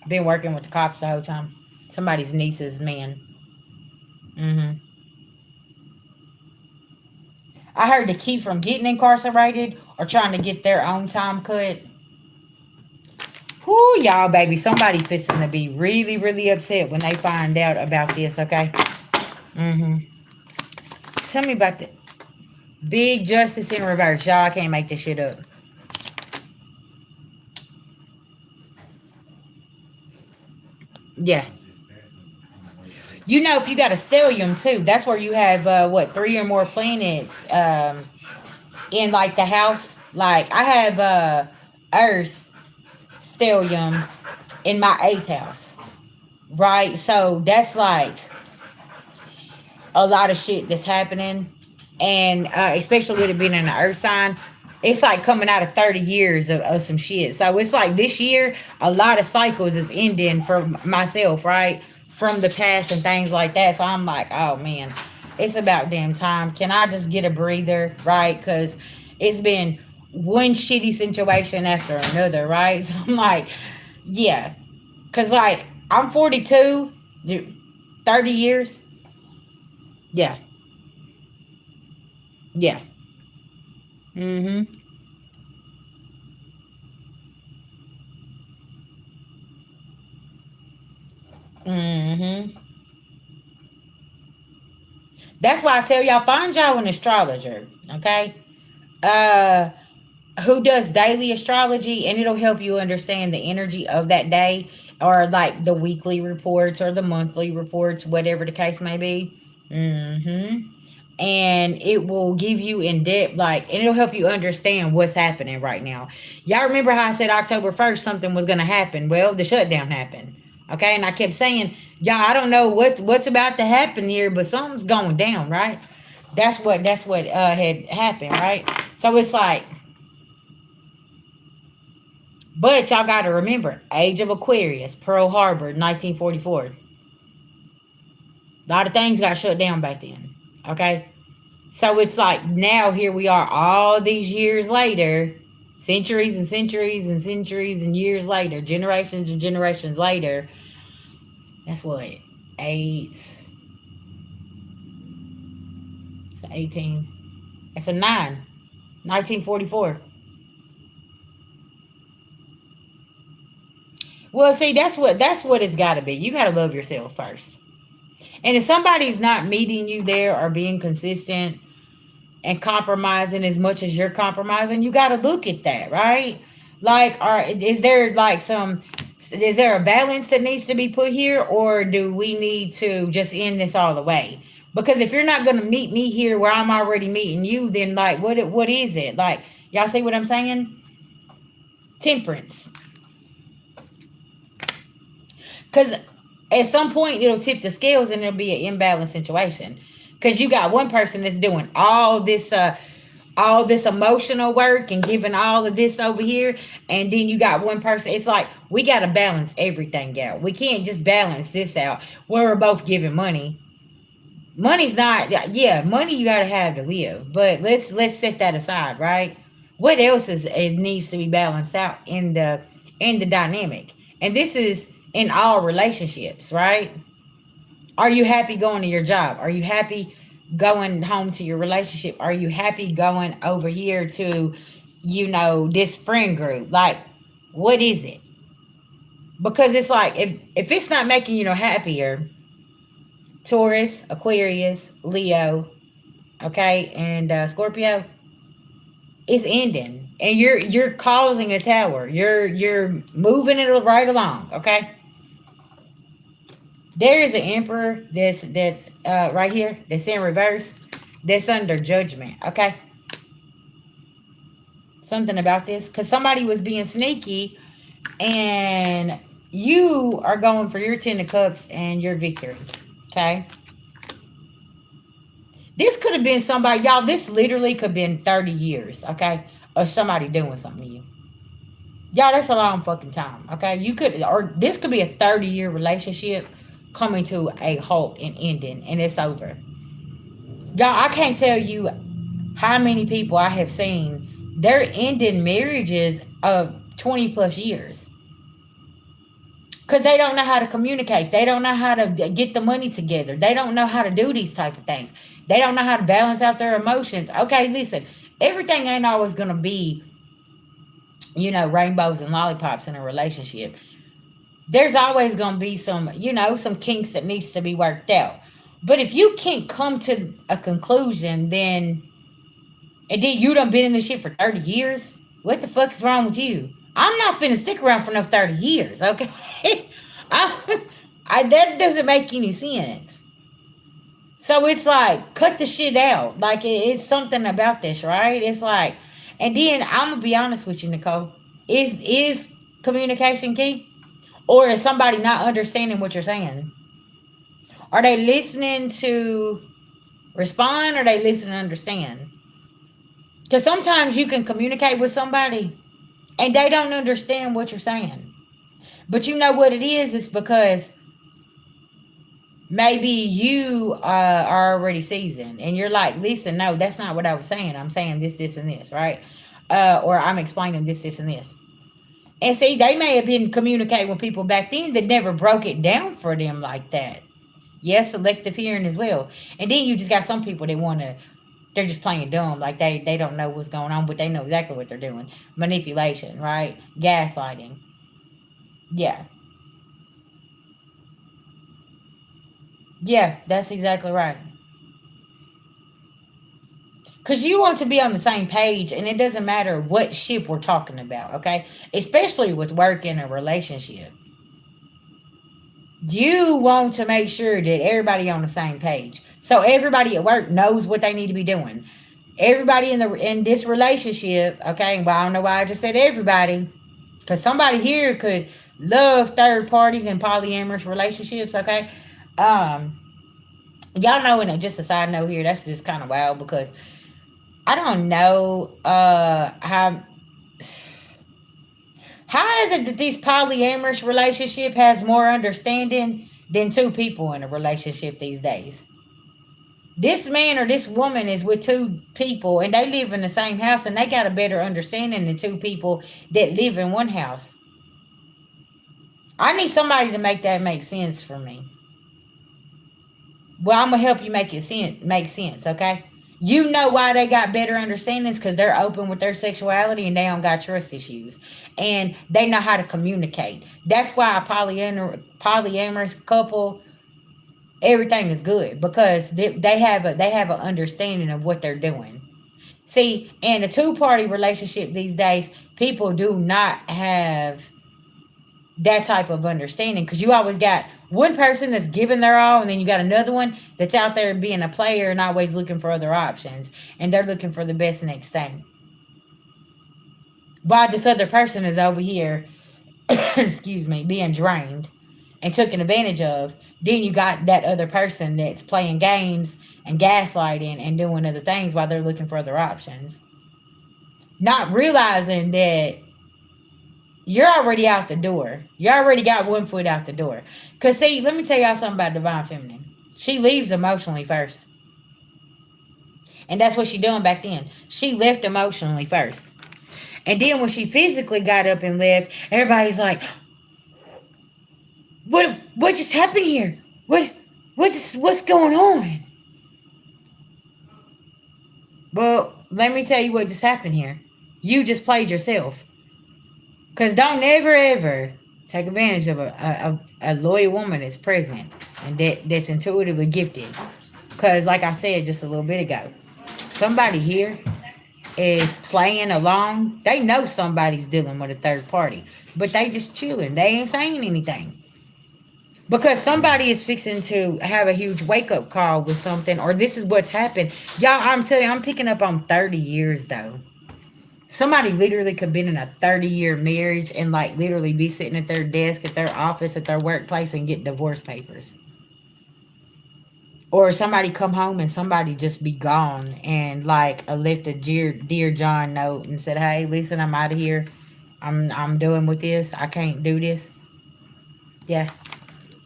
S1: Been working with the cops the whole time. Somebody's niece's man. I heard to keep from getting incarcerated or trying to get their own time cut. Whoo, y'all, baby. Somebody fixing to be really, really upset when they find out about this, okay? Tell me about the big justice in reverse. Y'all, I can't make this shit up. Yeah. You know, if you got a stellium too, that's where you have what, 3 or more planets in like the house. Like I have Earth stellium in my 8th house, right? So that's like a lot of shit that's happening, and especially with it being in the Earth sign. It's like coming out of 30 years of some shit. So it's like this year, a lot of cycles is ending for myself, right? From the past and things like that. So I'm like, oh man, it's about damn time. Can I just get a breather, right? Because it's been one shitty situation after another, right? So I'm like, yeah. Because like, I'm 42, 30 years. Yeah. Yeah. Mm-hmm. Mm-hmm. That's why I tell y'all, find y'all an astrologer, okay? Uh who does daily astrology, and it'll help you understand the energy of that day, or like the weekly reports or the monthly reports, whatever the case may be. Mm-hmm. And it will give you in depth, like, and it'll help you understand what's happening right now. Y'all remember how I said October 1st something was going to happen? Well, the shutdown happened. Okay, and I kept saying, y'all, I don't know what's about to happen here, but something's going down, right? That's what had happened, right? So it's like, but y'all got to remember, Age of Aquarius, Pearl Harbor, 1944. A lot of things got shut down back then. Okay, so it's like now here we are all these years later, centuries and centuries and centuries and years later, generations and generations later. That's what, eight, it's 18. It's a 9. 1944. Well, see, that's what it's got to be. You got to love yourself first. And if somebody's not meeting you there or being consistent and compromising as much as you're compromising, you got to look at that, right? Like, is there like is there a balance that needs to be put here, or do we need to just end this all the way? Because if you're not going to meet me here where I'm already meeting you, then like, what is it? Like, y'all see what I'm saying? Temperance. Because at some point it'll tip the scales and it'll be an imbalanced situation. Because you got one person that's doing all this emotional work and giving all of this over here, and then you got one person. It's like we got to balance everything out. We can't just balance this out where we're both giving money. Money's not, yeah, money you got to have to live, but let's set that aside, right? What else is it needs to be balanced out in the dynamic, and this is in all relationships, right? Are you happy going to your job? Are you happy going home to your relationship? Are you happy going over here to, this friend group? Like, what is it? Because it's like, if it's not making you no happier, Taurus, Aquarius, Leo, okay, and Scorpio, it's ending, and you're causing a tower. You're moving it right along, okay. There is an emperor that right here that's in reverse, that's under judgment. Okay, something about this, because somebody was being sneaky, and you are going for your 10 of cups and your victory. Okay. This could have been somebody, y'all. This literally could have been 30 years, okay, of somebody doing something to you. Y'all, that's a long fucking time, okay? You could, or this could be a 30-year relationship coming to a halt and ending, and it's over. Y'all, I can't tell you how many people I have seen, they're ending marriages of 20 plus years because they don't know how to communicate. They don't know how to get the money together. They don't know how to do these type of things. They don't know how to balance out their emotions. Okay, listen, everything ain't always going to be, rainbows and lollipops in a relationship. There's always going to be some, some kinks that needs to be worked out. But if you can't come to a conclusion, and then you done been in this shit for 30 years, what the fuck is wrong with you? I'm not finna stick around for no 30 years, okay? That doesn't make any sense. So it's like, cut the shit out. Like, it's something about this, right? It's like, and then I'm gonna be honest with you, Nicole. Is communication key? Or is somebody not understanding what you're saying? Are they listening to respond, or are they listening to understand? Because sometimes you can communicate with somebody and they don't understand what you're saying. But you know what it is? It's because maybe you are already seasoned and you're like, listen, no, that's not what I was saying. I'm saying this, this, and this, right? Or I'm explaining this, this, and this. And see, they may have been communicating with people back then that never broke it down for them like that. Yes, selective hearing as well. And then you just got some people that want to, they're just playing dumb. Like they don't know what's going on, but they know exactly what they're doing. Manipulation, right? Gaslighting. Yeah. Yeah, that's exactly right. Because you want to be on the same page, and it doesn't matter what ship we're talking about, okay? Especially with work in a relationship. You want to make sure that everybody on the same page. So everybody at work knows what they need to be doing. Everybody in this relationship, okay? Well, I don't know why I just said everybody. Because somebody here could love third parties and polyamorous relationships, okay? Um, y'all know, and just a side note here, that's just kind of wild because I don't know how is it that this polyamorous relationship has more understanding than two people in a relationship these days? This man or this woman is with two people and they live in the same house and they got a better understanding than two people that live in one house. I need somebody to make that make sense for me. Well, I'm gonna help you make sense, okay? You know why they got better understandings because they're open with their sexuality and they don't got trust issues, and they know how to communicate. That's why a polyamorous couple, everything is good because they have an understanding of what they're doing. See, in a two-party relationship these days, people do not have that type of understanding because you always got one person that's giving their all and then you got another one that's out there being a player and always looking for other options and they're looking for the best next thing while this other person is over here excuse me, being drained and taken advantage of. Then you got that other person that's playing games and gaslighting and doing other things while they're looking for other options, not realizing that you're already out the door. You already got one foot out the door. Because, see, let me tell y'all something about Divine Feminine. She leaves emotionally first. And that's what she doing back then. She left emotionally first. And then when she physically got up and left, everybody's like, what just happened here? What's going on? Well, let me tell you what just happened here. You just played yourself. Because don't never, ever take advantage of a loyal woman that's present and that's intuitively gifted. Because, like I said just a little bit ago, somebody here is playing along. They know somebody's dealing with a third party, but they just chilling. They ain't saying anything. Because somebody is fixing to have a huge wake-up call with something, or this is what's happened. Y'all, I'm telling you, I'm picking up on 30 years, though. Somebody literally could be in a 30-year marriage and like literally be sitting at their desk, at their office, at their workplace and get divorce papers. Or somebody come home and somebody just be gone and like left a dear John note and said, "Hey, listen, I'm out of here. I'm doing with this. I can't do this." Yeah.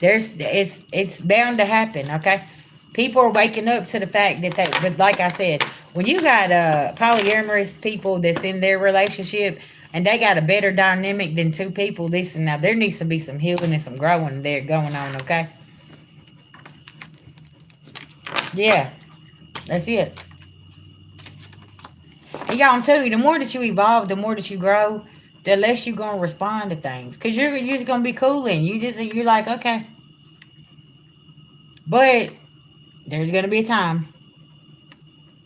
S1: It's bound to happen, okay? People are waking up to the fact that but like I said, when you got polyamorous people that's in their relationship and they got a better dynamic than two people, listen, now there needs to be some healing and some growing there going on, okay? Yeah, that's it. And y'all, I'm telling you, the more that you evolve, the more that you grow, the less you're gonna respond to things, cause you're just gonna be cooling. You're like, okay, but there's gonna be a time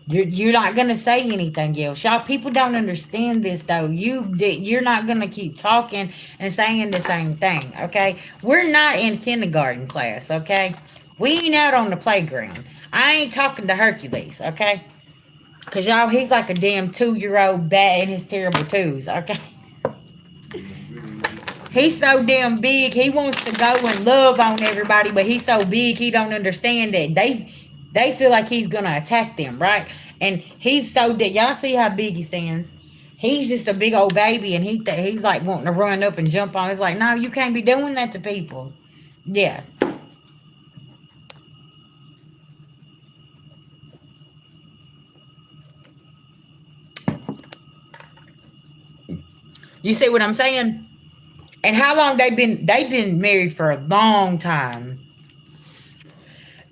S1: you're not gonna say anything else. Y'all, people don't understand this though. You're not gonna keep talking and saying the same thing. Okay, we're not in kindergarten class. Okay, we ain't out on the playground. I ain't talking to Hercules. Okay. Cause y'all, he's like a damn 2-year-old bat in his terrible twos. Okay, he's so damn big. He wants to go and love on everybody, but he's so big he don't understand that they feel like he's gonna attack them, right? And he's so that y'all see how big he stands. He's just a big old baby, and he's like wanting to run up and jump on. It's like, no, you can't be doing that to people. Yeah. You see what I'm saying? And how long they've been married for a long time.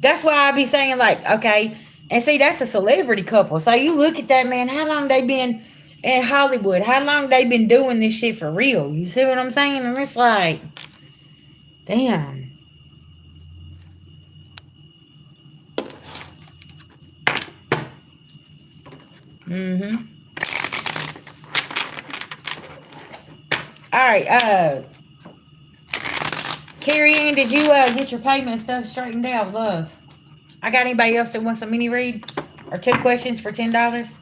S1: That's why I be saying like, okay, and see that's a celebrity couple. So you look at that man, how long they been in Hollywood? How long they been doing this shit for real? You see what I'm saying? And it's like, damn. Mm-hmm. All right, Carrie Ann, did you get your payment stuff straightened out, love? I got anybody else that wants a mini read? Or 2 questions for $10?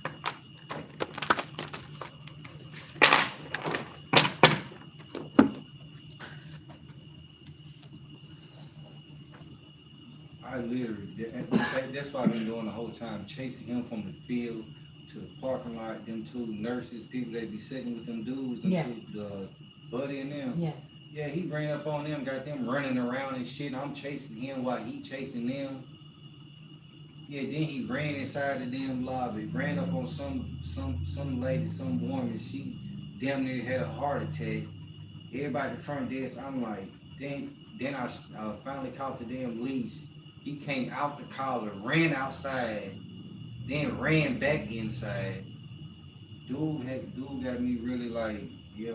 S2: I literally, that's what I've been doing the whole time, chasing him from the field to the parking lot. Them two nurses, people that be sitting with them dudes, them
S1: Yeah.
S2: two, the buddy and them.
S1: Yeah.
S2: Yeah, he ran up on them, got them running around and shit. I'm chasing him while he chasing them. Yeah, then he ran inside the damn lobby, ran up on some lady, some woman. She damn near had a heart attack. Everybody at the front desk, I'm like, then I finally caught the damn leash. He came out the collar, ran outside, then ran back inside. Dude got me really like, yeah.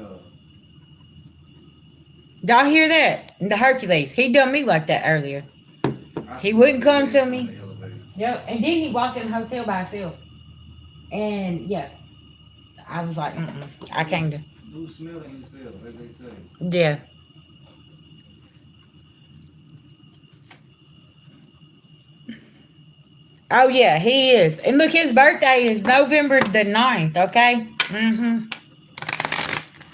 S1: Y'all hear that? The Hercules. He done me like that earlier. He wouldn't come to me. Yep. And then he walked in the hotel by himself. And yeah, I was like, I can't do.
S2: Dude smelling himself, as they say.
S1: Yeah. Oh yeah, he is. And look, his birthday is November the 9th, okay? Mm-hmm.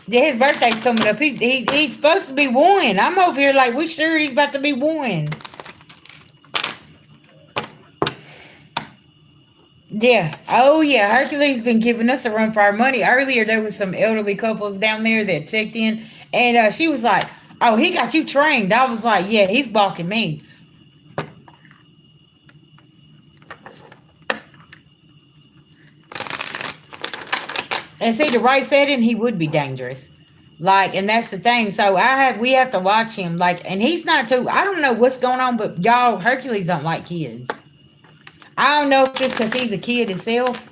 S1: Yeah, his birthday's coming up. He's supposed to be 1. I'm over here like, we sure he's about to be 1. Yeah. Oh yeah, Hercules been giving us a run for our money. Earlier there was some elderly couples down there that checked in, and she was like, "Oh, he got you trained." I was like, "Yeah, he's balking me." And see, the right setting, he would be dangerous. Like, and that's the thing. So we have to watch him. Like, and he's not too. I don't know what's going on, but y'all, Hercules don't like kids. I don't know if it's because he's a kid himself,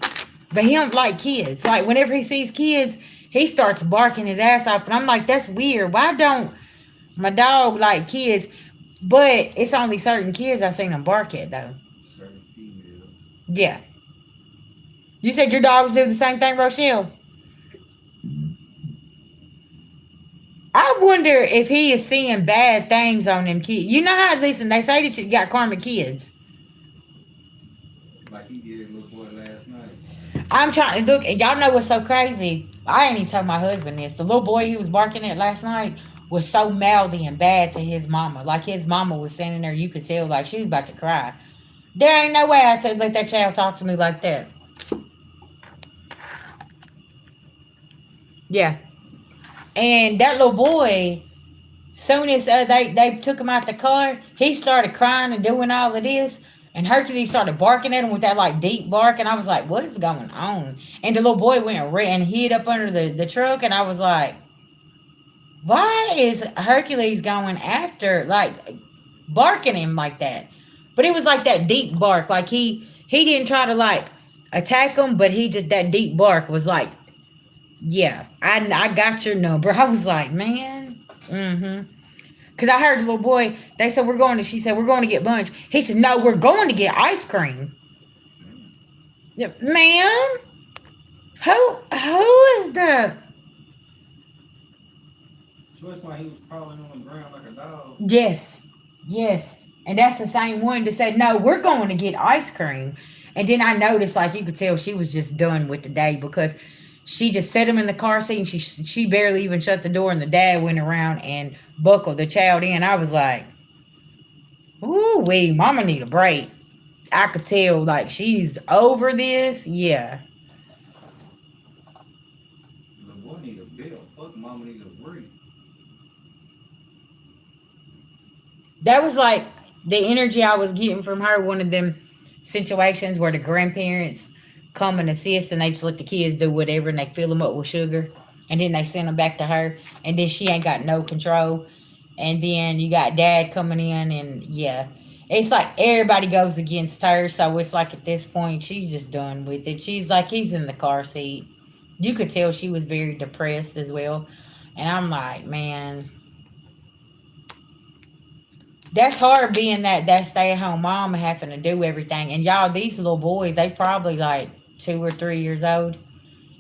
S1: but he don't like kids. Like, whenever he sees kids, he starts barking his ass off, and I'm like, that's weird. Why don't my dog like kids? But it's only certain kids I've seen him bark at, though.
S2: Certain females.
S1: Yeah. You said your dogs do the same thing, Rochelle? I wonder if he is seeing bad things on them kids. You know how, listen, they say that you got karmic kids.
S2: Like he did a little boy last night.
S1: I'm trying to look, and y'all know what's so crazy? I ain't even told my husband this. The little boy he was barking at last night was so mouthy and bad to his mama. Like his mama was standing there, you could tell like she was about to cry. There ain't no way I said let that child talk to me like that. Yeah. And that little boy, soon as they took him out the car, he started crying and doing all of this. And Hercules started barking at him with that like deep bark, and I was like, "What is going on?" And the little boy went and ran and hid up under the truck, and I was like, "Why is Hercules going after like barking him like that?" But it was like that deep bark, like he didn't try to like attack him, but he just that deep bark was like, "Yeah, I got your number." I was like, "Man." Mm-hmm. Because I heard the little boy, they said, she said, we're going to get lunch. He said, no, we're going to get ice cream. Yeah, man, who is the.
S2: So that's why he was crawling on the ground like a dog.
S1: Yes, yes. And that's the same one that said, no, we're going to get ice cream. And then I noticed, like, you could tell she was just done with the day because she just set him in the car seat and she barely even shut the door. And the dad went around and buckled the child in. I was like, ooh, wee, mama need a break. I could tell, like, she's over this. Yeah.
S2: The boy need a bill. Fuck, mama need a break.
S1: That was like the energy I was getting from her. One of them situations where the grandparents come and assist and they just let the kids do whatever and they fill them up with sugar and then they send them back to her and then she ain't got no control. And then you got dad coming in and yeah. It's like everybody goes against her. So it's like at this point, she's just done with it. She's like, he's in the car seat. You could tell she was very depressed as well. And I'm like, man, that's hard being that stay at home mom and having to do everything. And y'all, these little boys, they probably like 2 or 3 years old.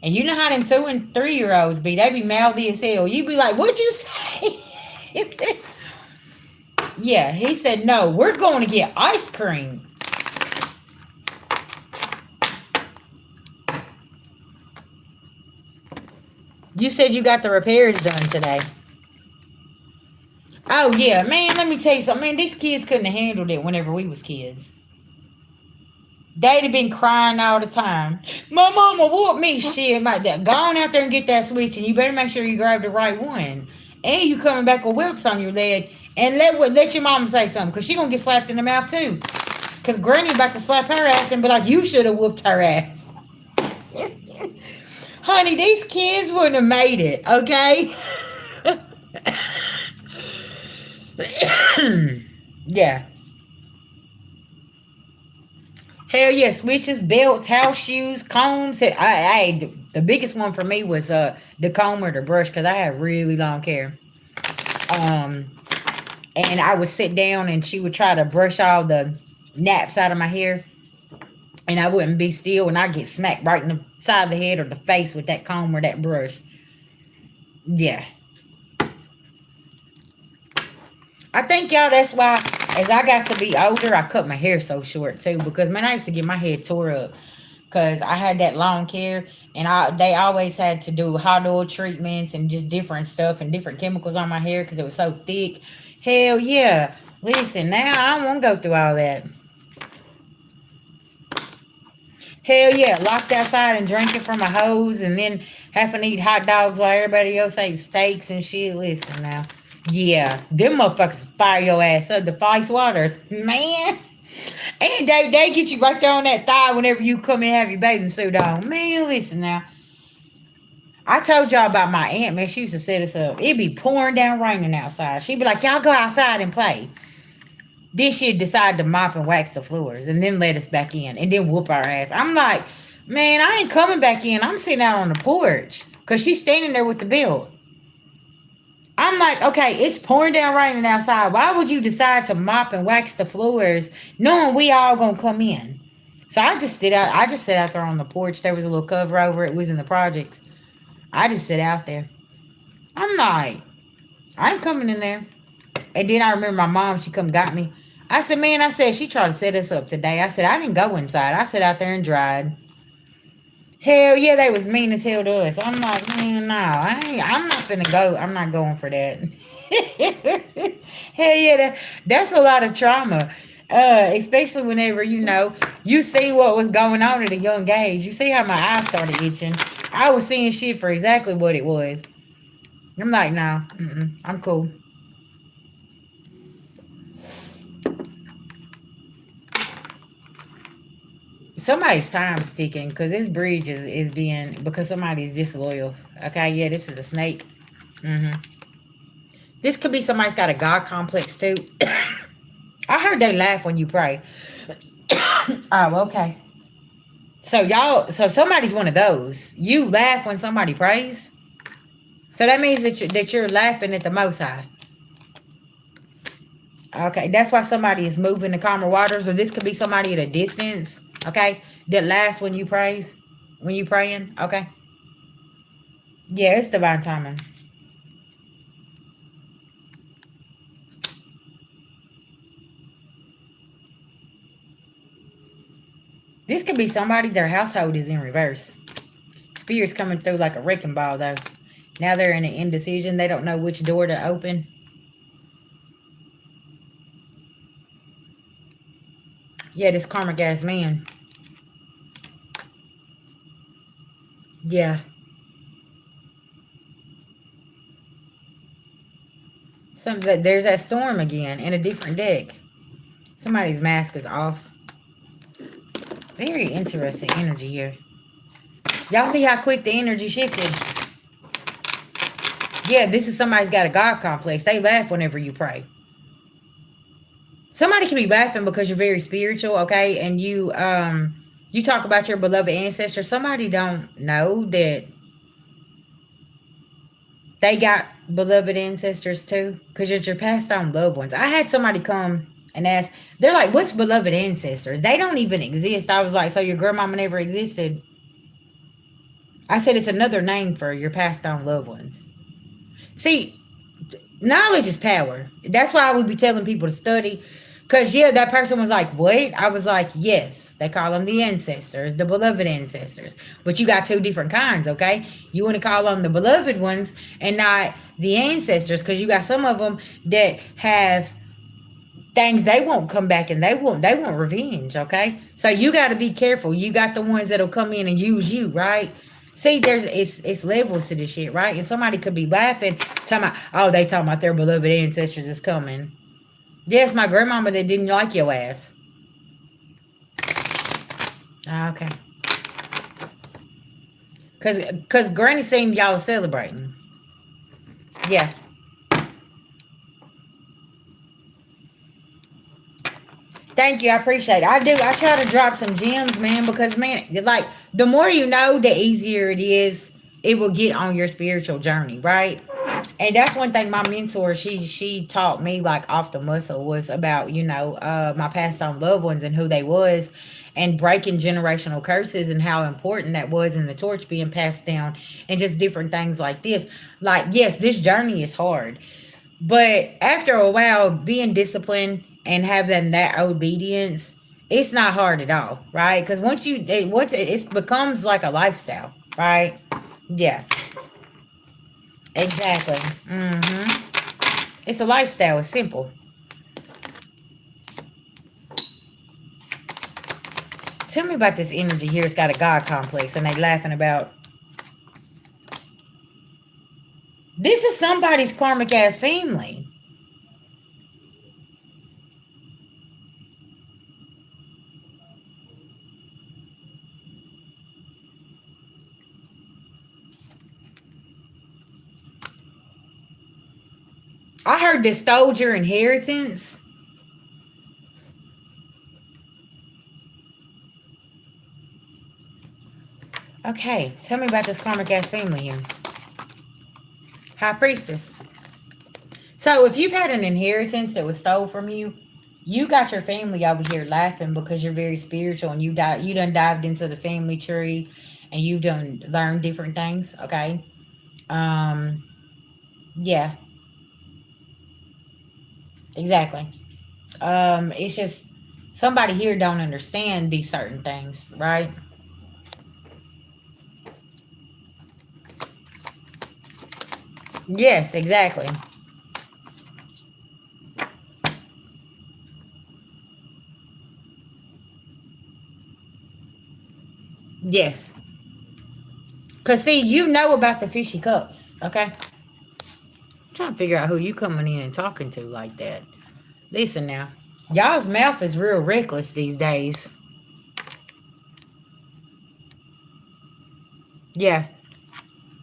S1: And you know how them 2 and 3 year olds be. They be mouthy as hell. You be like, what'd you say? Yeah, he said, no, we're going to get ice cream. You said you got the repairs done today. Oh, yeah, man, let me tell you something. Man, these kids couldn't have handled it whenever we was kids. They'd have been crying all the time. My mama whooped me. Shit, like that. Go on out there and get that switch, and you better make sure you grab the right one. And you coming back with whelps on your leg. And let your mama say something, because she going to get slapped in the mouth, too. Because Granny about to slap her ass and be like, you should have whooped her ass. Honey, these kids wouldn't have made it, okay? Yeah. Hell yeah, switches, belts, house shoes, combs. The biggest one for me was the comb or the brush because I had really long hair. And I would sit down and she would try to brush all the naps out of my hair. And I wouldn't be still and I'd get smacked right in the side of the head or the face with that comb or that brush. Yeah. I think, y'all, that's why as I got to be older, I cut my hair so short too. Because, man, I used to get my head tore up. Because I had that long hair. And they always had to do hot oil treatments and just different stuff and different chemicals on my hair because it was so thick. Hell yeah. Listen, now I don't want to go through all that. Hell yeah, locked outside and drinking from a hose and then having to eat hot dogs while everybody else ate steaks and shit. Listen now. Yeah, them motherfuckers fire your ass up. The Vice Waters, man. And they get you right there on that thigh whenever you come and have your bathing suit on. Man, listen now. I told y'all about my aunt, man. She used to set us up. It'd be pouring down raining outside. She'd be like, y'all go outside and play. Then she'd decide to mop and wax the floors and then let us back in and then whoop our ass. I'm like, man, I ain't coming back in. I'm sitting out on the porch because she's standing there with the belt. I'm like, okay, it's pouring down raining outside. Why would you decide to mop and wax the floors knowing we all gonna come in? So I just sit out there on the porch. There was a little cover over it. It was in the projects. I just sit out there. I'm like, I ain't coming in there. And then I remember my mom, she come got me. I said, man, she tried to set us up today. I said, I didn't go inside. I sat out there and dried. Hell yeah, they was mean as hell to us. I'm like, man, no, I'm not finna go. I'm not going for that. Hell yeah, that's a lot of trauma. Especially whenever you see what was going on at a young age. You see how my eyes started itching. I was seeing shit for exactly what it was. I'm like, no, I'm cool. Somebody's time's ticking because this bridge is being because somebody's disloyal. Okay, yeah, this is a snake. hmm This could be somebody's got a God complex too. I heard they laugh when you pray. Oh, okay. So somebody's one of those. You laugh when somebody prays. So that means that you're laughing at the Most High. Okay, that's why somebody is moving to calmer waters, or this could be somebody at a distance. Okay, that laughs when you praise, when you praying. Okay, yeah, it's divine timing. This could be somebody their household is in reverse. Spirits coming through like a wrecking ball though. Now they're in an indecision. They don't know which door to open. Yeah, this karmic ass man. Yeah. There's that storm again in a different deck. Somebody's mask is off. Very interesting energy here. Y'all see how quick the energy shifted? Yeah, this is somebody's got a God complex. They laugh whenever you pray. Somebody can be laughing because you're very spiritual, okay? And you talk about your beloved ancestors. Somebody don't know that they got beloved ancestors too, because you're your passed on loved ones. I had somebody come and ask, they're like, what's beloved ancestors? They don't even exist. I was like, so your grandmama never existed? I said, it's another name for your passed on loved ones. See, knowledge is power. That's why I would be telling people to study. Because, yeah, that person was like, what? I was like, yes. They call them the ancestors, the beloved ancestors. But you got two different kinds, okay? You want to call them the beloved ones and not the ancestors, because you got some of them that have things they won't come back and they want revenge, okay? So you got to be careful. You got the ones that'll come in and use you, right? See, it's levels to this shit, right? And somebody could be laughing, talking about, oh, they talking about their beloved ancestors is coming. Yes, my grandmama that didn't like your ass. Ah, okay. Cause Granny seen y'all celebrating. Yeah. Thank you. I appreciate it. I do. I try to drop some gems, man, because man, like the more you know, the easier it is. It will get on your spiritual journey, right? And that's one thing my mentor she taught me like off the muscle was about my past on loved ones and who they was, and breaking generational curses and how important that was, and the torch being passed down, and just different things like this. Like, yes, this journey is hard, but after a while, being disciplined and having that obedience, it's not hard at all, right? Because once it becomes like a lifestyle, right? Yeah, exactly. It's a lifestyle. It's simple. Tell me about this energy here. It's got a God complex, and they laughing about. This is somebody's karmic ass family. I heard they stole your inheritance. Okay, tell me about this karmic ass family here. High priestess. So if you've had an inheritance that was stole from you, you got your family over here laughing because you're very spiritual, and you done dived into the family tree, and you've done learned different things. Okay. Um. Yeah. Exactly. It's just somebody here don't understand these certain things, right? Yes, exactly. Yes. Cause see, you know about the fishy cups, okay? I'm trying to figure out who you coming in and talking to like that. Listen now. Y'all's mouth is real reckless these days. Yeah.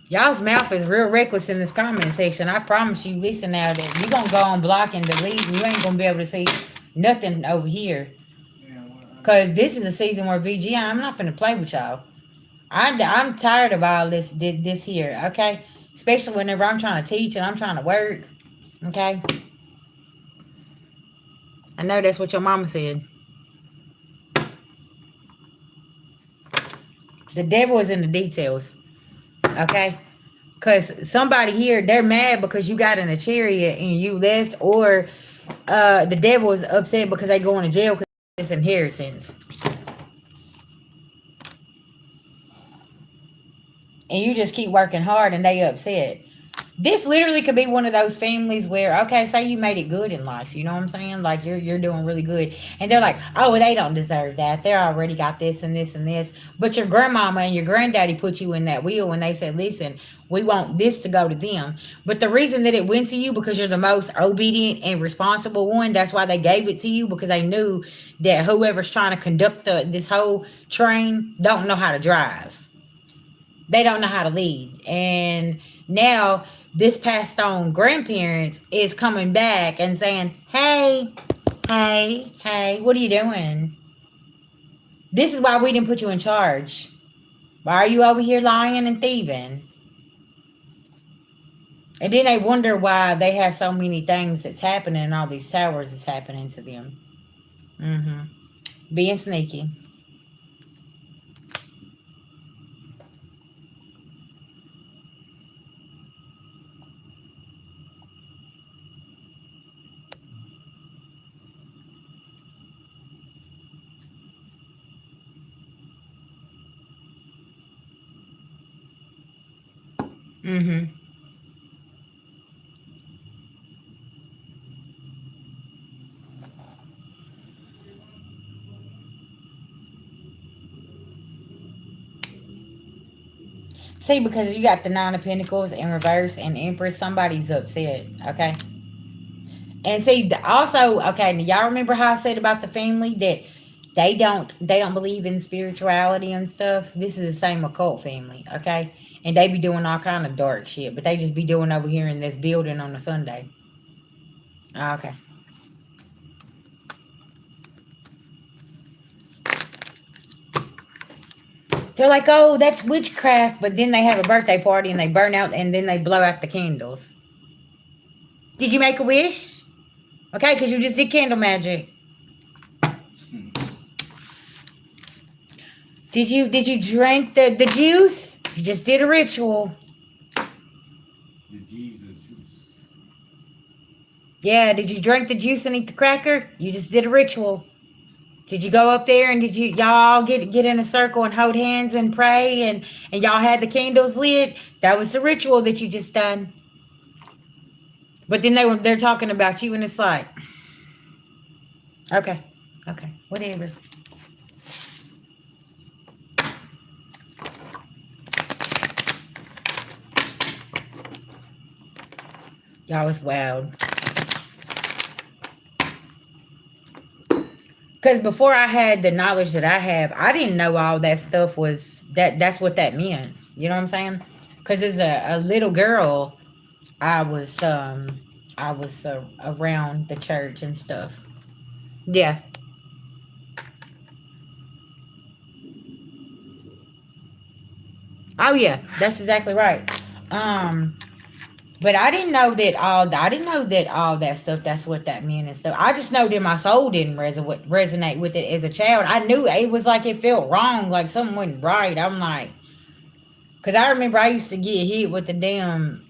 S1: Y'all's mouth is real reckless in this comment section. I promise you, listen now, that you gonna go on block and delete and you ain't gonna be able to see nothing over here.
S2: Yeah, well,
S1: Cause this is a season where VG, I'm not gonna play with y'all. I'm tired of all this here, okay? Especially whenever I'm trying to teach and I'm trying to work. Okay? I know that's what your mama said. The devil is in the details. Okay? Cause somebody here, they're mad because you got in a chariot and you left, or the devil is upset because they going to jail because it's inheritance. And you just keep working hard and they upset. This literally could be one of those families where, okay, say you made it good in life, you know what I'm saying? Like you're doing really good, and they're like, oh, well, they don't deserve that. They already got this and this and this. But your grandmama and your granddaddy put you in that wheel when they said, listen, we want this to go to them. But the reason that it went to you because you're the most obedient and responsible one. That's why they gave it to you, because they knew that whoever's trying to conduct this whole train don't know how to drive. They don't know how to lead. And now this passed on grandparents is coming back and saying, hey, hey, what are you doing? This is why we didn't put you in charge. Why are you over here lying and thieving? And then they wonder why they have so many things that's happening and all these towers is happening to them. Mm-hmm. Being sneaky. Mm-hmm. See, because you got the Nine of Pentacles in reverse and Empress, somebody's upset, okay? And see, also, okay, now y'all remember how I said about the family that they don't believe in spirituality and stuff. This is the same occult family, okay? And they be doing all kind of dark shit, but they just be doing over here in this building on a Sunday. Okay. They're like, oh, that's witchcraft, but then they have a birthday party and they burn out and then they blow out the candles. Did you make a wish? Okay, because you just did candle magic. Did you drink the juice? You just did a ritual.
S2: the Jesus juice.
S1: Yeah, did you drink the juice and eat the cracker? You just did a ritual. Did you go up there and did y'all get in a circle and hold hands and pray and y'all had the candles lit? That was the ritual that you just done. But then they're talking about you and it's like, okay, okay, whatever. Y'all was wild. Because before I had the knowledge that I have, I didn't know all that stuff was that's what that meant. You know what I'm saying? Because as a little girl, I was around the church and stuff. Yeah. Oh yeah, that's exactly right. Um, but I didn't know that all that stuff. That's what that meant and stuff. I just know that my soul didn't resonate with it as a child. I knew it was like it felt wrong, like something wasn't right. I'm like, because I remember I used to get hit with the damn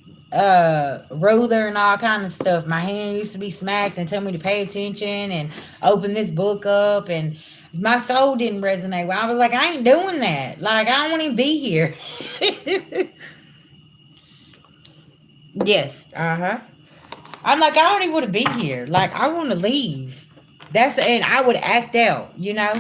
S1: ruler and all kind of stuff. My hand used to be smacked and tell me to pay attention and open this book up, and my soul didn't resonate. I was like, I ain't doing that. Like I don't want to be here. Yes. Uh-huh. I'm like, I don't even want to be here. Like, I want to leave. And I would act out, you know?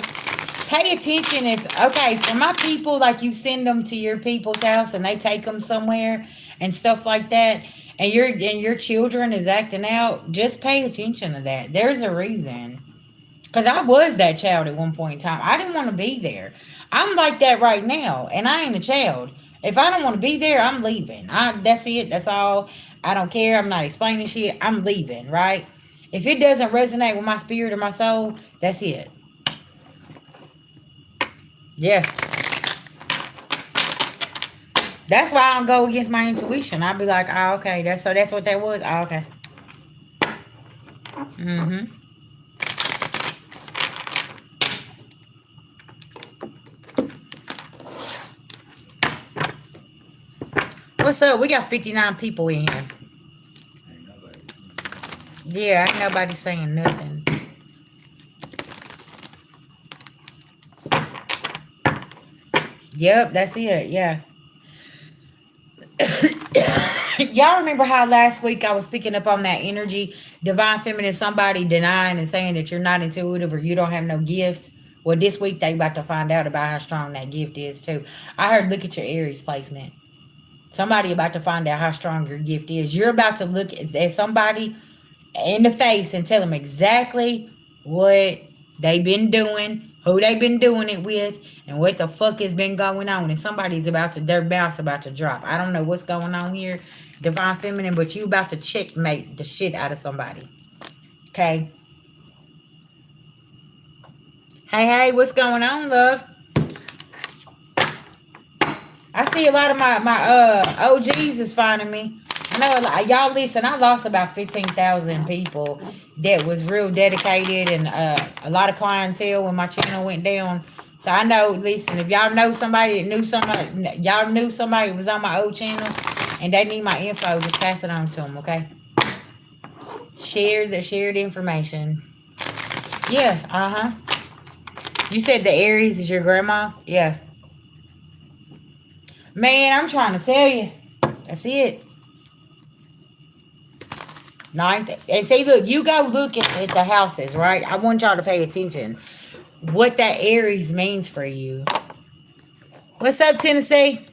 S1: Pay attention if, okay, for my people, like you send them to your people's house and they take them somewhere and stuff like that, and your children is acting out, just pay attention to that. There's a reason. Because I was that child at one point in time. I didn't want to be there. I'm like that right now, and I ain't a child. If I don't want to be there, I'm leaving. That's it. That's all. I don't care. I'm not explaining shit. I'm leaving, right? If it doesn't resonate with my spirit or my soul, that's it. Yeah. That's why I don't go against my intuition. I'll be like, oh, okay. That's what that was. Oh, okay. Mm-hmm. What's up? We got 59 people in here. Yeah, ain't nobody saying nothing. Yep, that's it. Yeah. Y'all remember how last week I was picking up on that energy, divine feminine, somebody denying and saying that you're not intuitive or you don't have no gifts? Well, this week they about to find out about how strong that gift is too. I heard look at your Aries placement. Somebody about to find out how strong your gift is. You're about to look at somebody in the face and tell them exactly what they've been doing, who they've been doing it with, and what the fuck has been going on. And somebody's about to, their mouth's about to drop. I don't know what's going on here, divine feminine, but you about to checkmate the shit out of somebody. Okay. Hey, what's going on, love? I see a lot of my OGs is finding me. I know y'all listen. I lost about 15,000 people that was real dedicated and a lot of clientele when my channel went down. So I know. Listen, if y'all know somebody that knew somebody, y'all knew somebody that was on my old channel, and they need my info, just pass it on to them. Okay. Share the shared information. Yeah. You said the Aries is your grandma. Yeah. Man, I'm trying to tell you. That's it. Ninth. And see, look, you go look at the houses, right? I want y'all to pay attention. What that Aries means for you. What's up, Tennessee?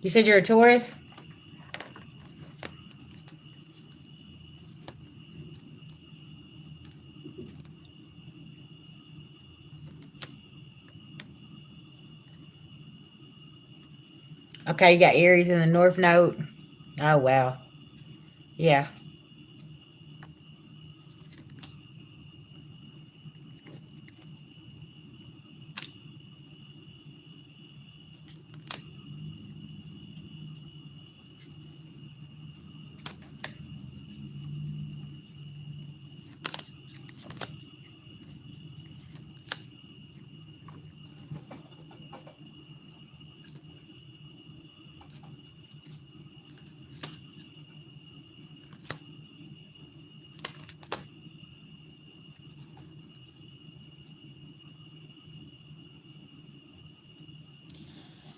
S1: You said you're a Taurus? Okay, you got Aries in the North Node. Oh, wow. Yeah.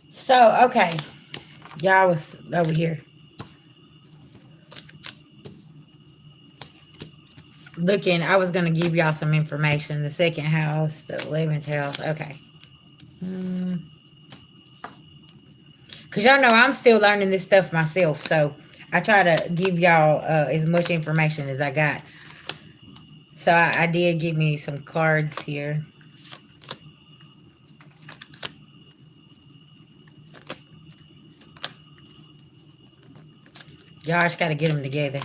S1: So, okay. Y'all was over here looking. I was going to give y'all some information. The second house, the 11th house. Okay. Because y'all know I'm still learning this stuff myself. So I try to give y'all as much information as I got. So I did get me some cards here. Y'all just got to get them together.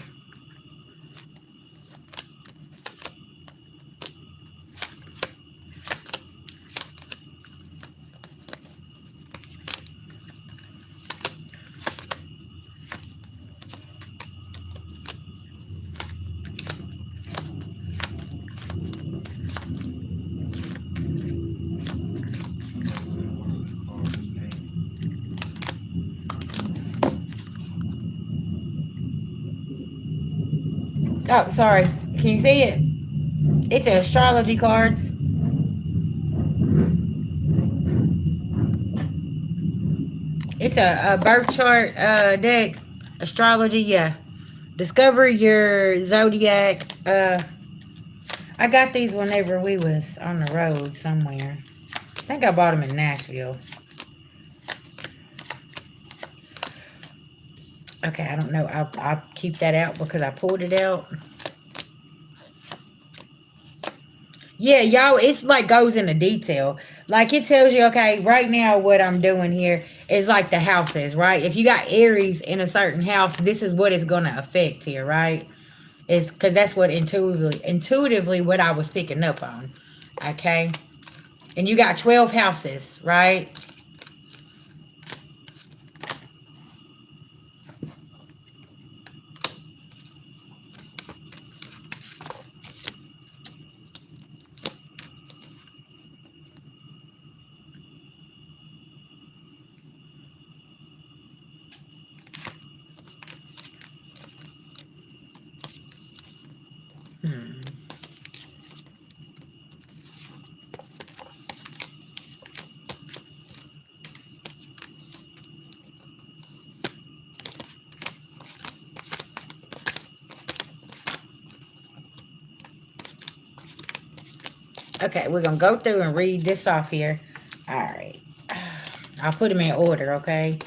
S1: Oh, sorry. Can you see it? It's astrology cards. It's a birth chart deck. Astrology, yeah. Discover your zodiac. I got these whenever we was on the road somewhere. I think I bought them in Nashville. Okay, I don't know. I'll keep that out because I pulled it out. Yeah, y'all, it's like goes into detail. Like it tells you, okay, right now what I'm doing here is like the houses, right? If you got Aries in a certain house, this is what it's gonna affect here, right? It's because that's what intuitively what I was picking up on. Okay. And you got 12 houses, right? Hmm. Okay, we're gonna go through and read this off here. All right. I'll put them in order, okay?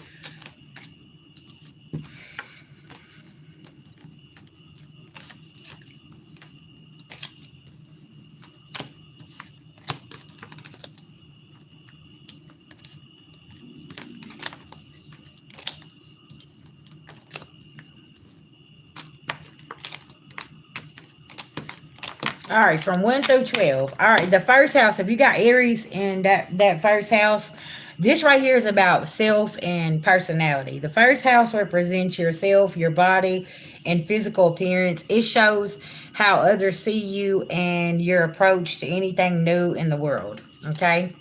S1: All right, from 1 through 12. All right, the first house, if you got Aries in that first house, this right here is about self and personality. The first house represents yourself, your body, and physical appearance. It shows how others see you and your approach to anything new in the world. Okay?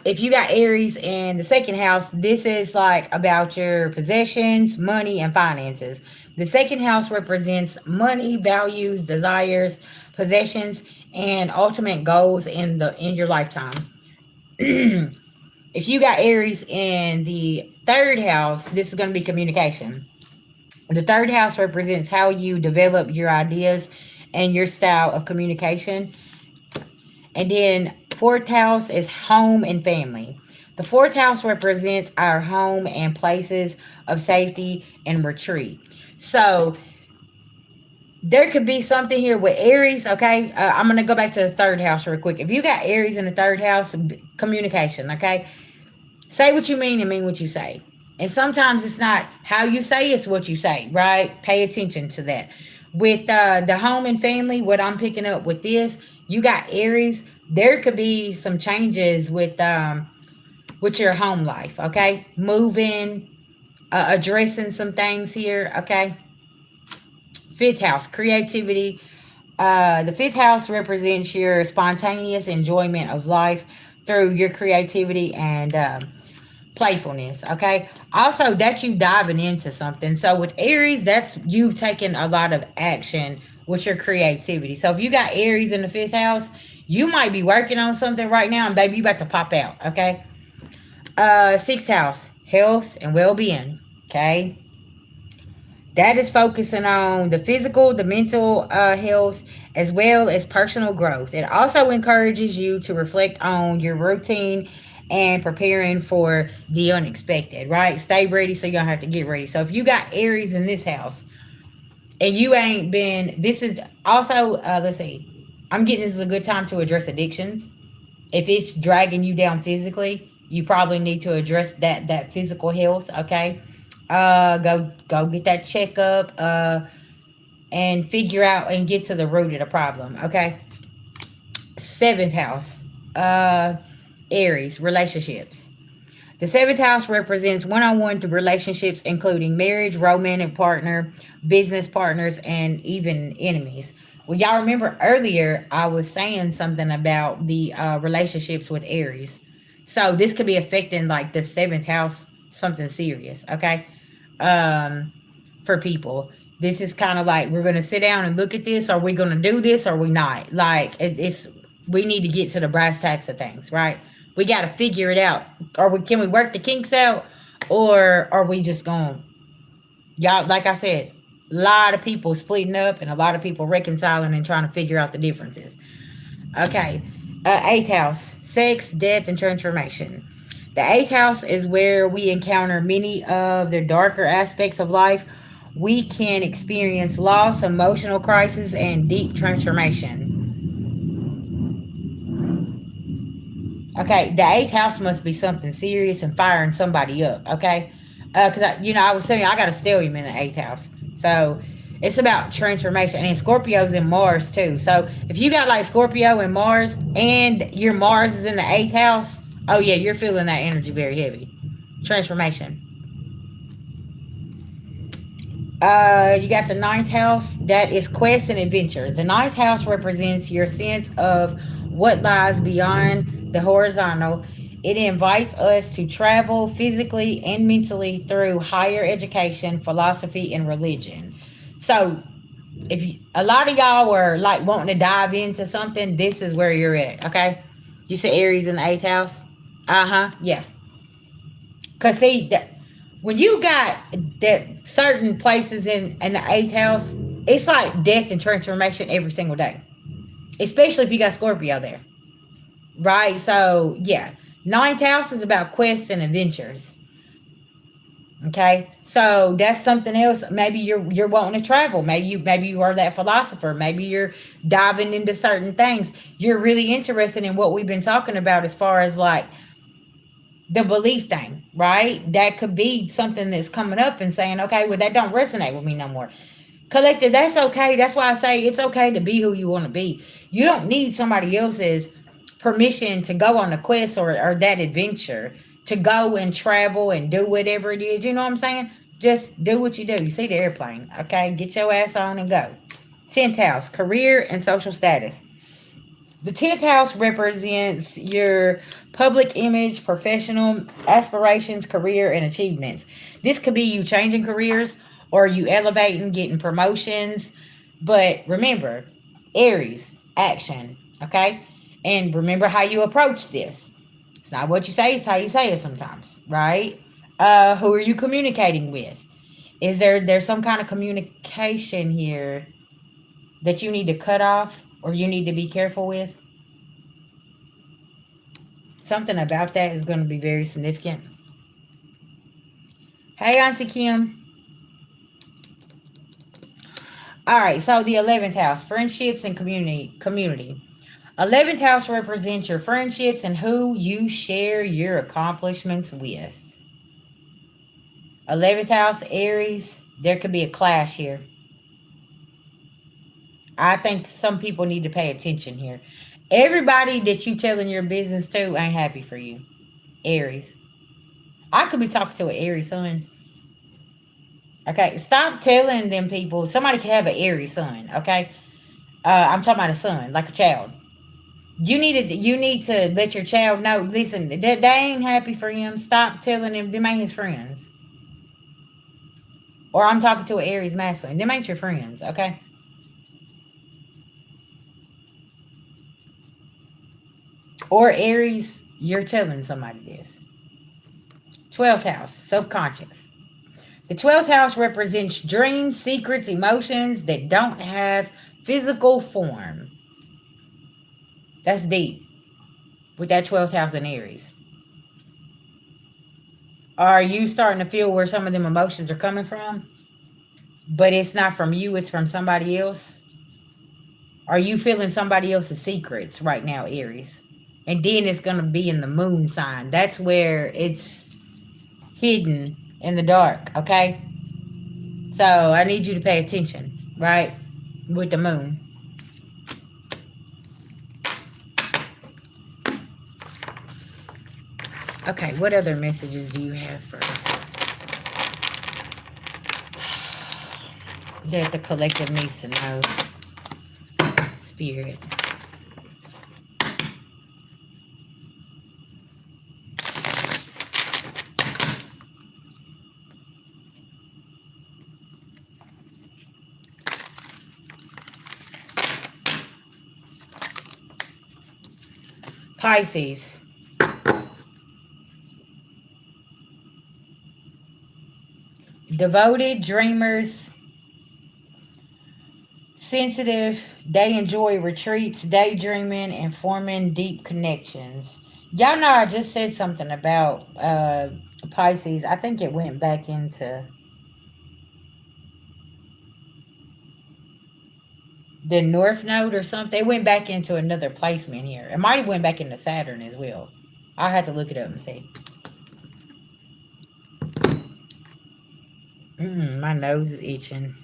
S1: If you got Aries in the second house, this is like about your possessions, money, and finances. The second house represents money, values, desires, possessions, and ultimate goals in your lifetime. If you got Aries in the third house, this is going to be communication. The third house represents how you develop your ideas and your style of communication. And then fourth house is home and family. The fourth house represents our home and places of safety and retreat. So there could be something here with Aries, okay? I'm going to go back to the third house real quick. If you got Aries in the third house, communication, okay? Say what you mean and mean what you say. And sometimes it's not how you say, it's what you say, right? Pay attention to that. With the home and family, what I'm picking up with this, you got Aries. There could be some changes with your home life, okay? Moving, addressing some things here, okay? Fifth house, creativity. The fifth house represents your spontaneous enjoyment of life through your creativity and playfulness, okay? Also, that's you diving into something. So with Aries, that's you taking a lot of action with your creativity. So if you got Aries in the fifth house, you might be working on something right now, and baby, you about to pop out, okay? Sixth house, health and well-being, okay? That is focusing on the physical, the mental health, as well as personal growth. It also encourages you to reflect on your routine and preparing for the unexpected, right? Stay ready so you don't have to get ready. So if you got Aries in this house and you ain't been, this is also, let's see, I'm getting this is a good time to address addictions. If it's dragging you down physically, you probably need to address that physical health, okay? Go get that checkup and figure out and get to the root of the problem, okay? Seventh house, Aries, relationships. The seventh house represents one-on-one relationships, including marriage, romantic partner, business partners, and even enemies. Well, y'all remember earlier I was saying something about the relationships with Aries. So this could be affecting like the seventh house, something serious, okay? For people. This is kind of like, we're going to sit down and look at this. Are we going to do this or are we not? Like, it's, we need to get to the brass tacks of things, right? We got to figure it out. Can we work the kinks out, or are we just going, y'all, like I said, a lot of people splitting up and a lot of people reconciling and trying to figure out the differences. Okay. Eighth house, sex, death, and transformation. The eighth house is where we encounter many of the darker aspects of life. We can experience loss, emotional crisis, and deep transformation. Okay, the eighth house must be something serious and firing somebody up. Okay, because I was telling you I got a stellium in the eighth house, so it's about transformation. And Scorpio's in Mars too. So if you got like Scorpio and Mars, and your Mars is in the eighth house, oh yeah, you're feeling that energy very heavy. Transformation. You got the ninth house. That is quests and adventures. The ninth house represents your sense of what lies beyond the horizontal. It invites us to travel physically and mentally through higher education, philosophy, and religion. So, if you, a lot of y'all were like wanting to dive into something, this is where you're at. Okay, you said Aries in the eighth house. Yeah. Cause see that when you got that certain places in the eighth house, it's like death and transformation every single day. Especially if you got Scorpio there. Right? So yeah. Ninth house is about quests and adventures. Okay, so that's something else. Maybe you're wanting to travel. Maybe you are that philosopher. Maybe you're diving into certain things. You're really interested in what we've been talking about as far as like the belief thing, right? That could be something that's coming up and saying, okay, well, that don't resonate with me no more. Collective, that's okay. That's why I say it's okay to be who you want to be. You don't need somebody else's permission to go on a quest or that adventure, to go and travel and do whatever it is. You know what I'm saying? Just do what you do. You see the airplane, okay? Get your ass on and go. 10th house, career and social status. The 10th house represents your public image, professional aspirations, career, and achievements. This could be you changing careers or you elevating, getting promotions. But remember, Aries, action, okay? And remember how you approach this. It's not what you say, it's how you say it sometimes, right? Who are you communicating with? Is there's some kind of communication here that you need to cut off or you need to be careful with? Something about that is going to be very significant. Hey, Auntie Kim. All right, so the 11th house, friendships and community. 11th house represents your friendships and who you share your accomplishments with. 11th house, Aries, there could be a clash here. I think some people need to pay attention here. Everybody that you telling your business to ain't happy for you. Aries. I could be talking to an Aries sun. Okay, stop telling them people. Somebody can have an Aries son. Okay, I'm talking about a son, like a child. You need to let your child know. Listen, they ain't happy for him. Stop telling them them ain't his friends. Or I'm talking to an Aries masculine. Them ain't your friends. Okay. Or Aries, you're telling somebody this. 12th house, subconscious. The 12th house represents dreams, secrets, emotions that don't have physical form. That's deep with that 12th house in Aries. Are you starting to feel where some of them emotions are coming from? But it's not from you, it's from somebody else? Are you feeling somebody else's secrets right now, Aries? And then it's going to be in the moon sign. That's where it's hidden in the dark, okay? So I need you to pay attention, right? With the moon. Okay, what other messages do you have for that the collective needs to know? Spirit. Pisces. Devoted, dreamers, sensitive. They enjoy retreats, daydreaming, and forming deep connections. Y'all know I just said something about Pisces. I think it went back into the North Node or something. It went back into another placement here. It might have went back into Saturn as well. I'll have to look it up and see. My nose is itching.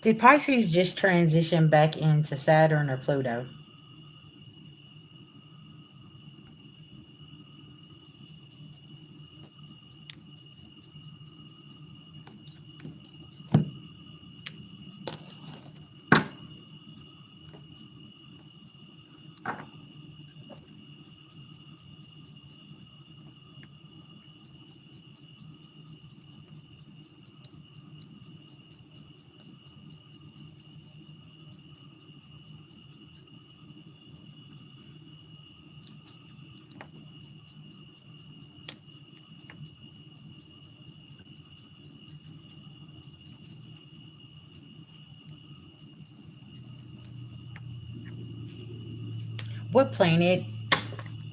S1: Did Pisces just transition back into Saturn or Pluto? What planet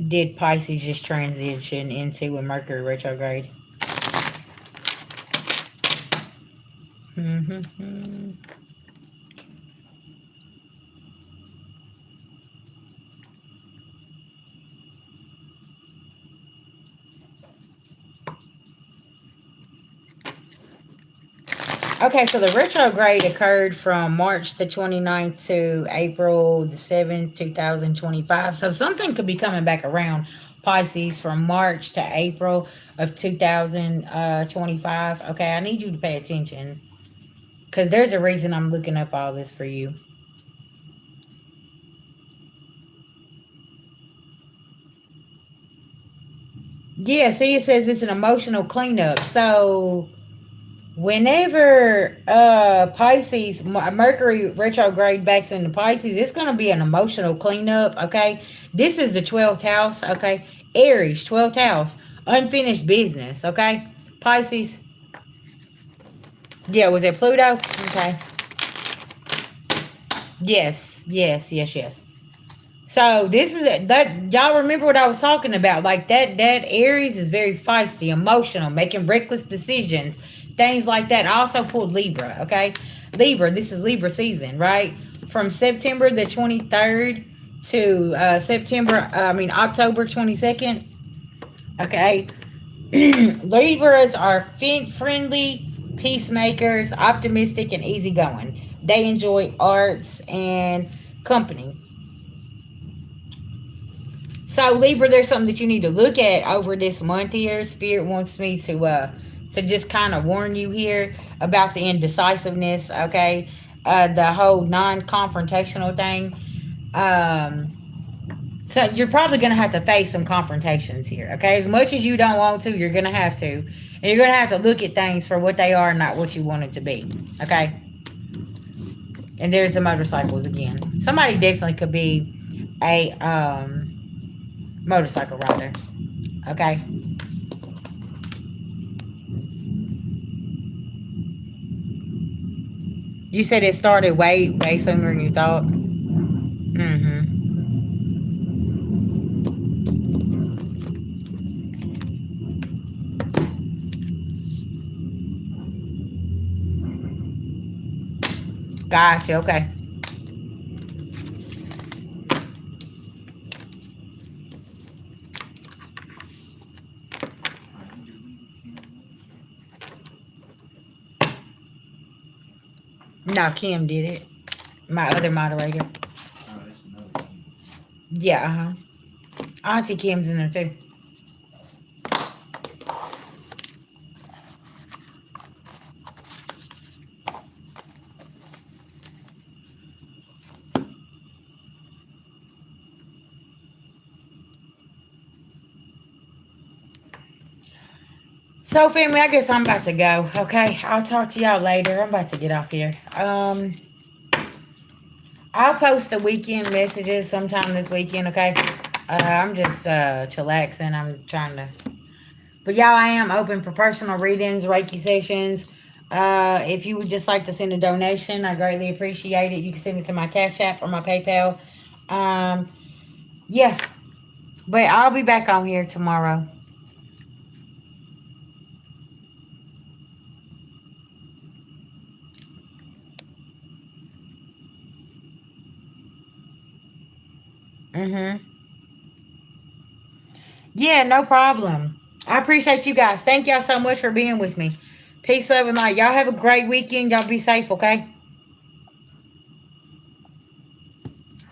S1: did Pisces just transition into with Mercury retrograde? Mm-hmm. Okay, so the retrograde occurred from March the 29th to April the 7th, 2025. So something could be coming back around Pisces from March to April of 2025. Okay, I need you to pay attention because there's a reason I'm looking up all this for you. Yeah, see, it says it's an emotional cleanup. So whenever Pisces Mercury retrograde backs into Pisces, it's going to be an emotional cleanup. Okay, this is the 12th house. Okay, Aries, 12th house, unfinished business. Okay, Pisces. Yeah, was it Pluto? Okay. Yes, yes, yes, yes. So this is that y'all remember what I was talking about. Like that Aries is very feisty, emotional, making reckless decisions, things like that. I also pulled Libra, okay? Libra, this is Libra season, right? From September the 23rd to October 22nd. Okay. Libras are friendly, peacemakers, optimistic, and easygoing. They enjoy arts and company. So Libra, there's something that you need to look at over this month here. Spirit wants me to just kind of warn you here about the indecisiveness. Okay, the whole non-confrontational thing. Um, so you're probably gonna have to face some confrontations here. Okay, as much as you don't want to, you're gonna have to, and you're gonna have to look at things for what they are, not what you want it to be. Okay. And there's the motorcycles again. Somebody definitely could be a motorcycle rider. Okay. You said it started way sooner than you thought. Mm-hmm. Gotcha. Okay. No, Kim did it. My other moderator.
S2: Oh, that's another thing.
S1: Yeah. Uh huh. Auntie Kim's in there too. So, family, I guess I'm about to go. Okay, I'll talk to y'all later. I'm about to get off here. I'll post the weekend messages sometime this weekend. Okay, I'm just chillaxing. I'm trying to, but y'all, I am open for personal readings, Reiki sessions. If you would just like to send a donation, I greatly appreciate it. You can send it to my Cash App or my PayPal. Um, yeah, but I'll be back on here tomorrow. Mm-hmm. Yeah, no problem. I appreciate you guys. Thank y'all so much for being with me. Peace, love, and light. Y'all have a great weekend. Y'all be safe, okay?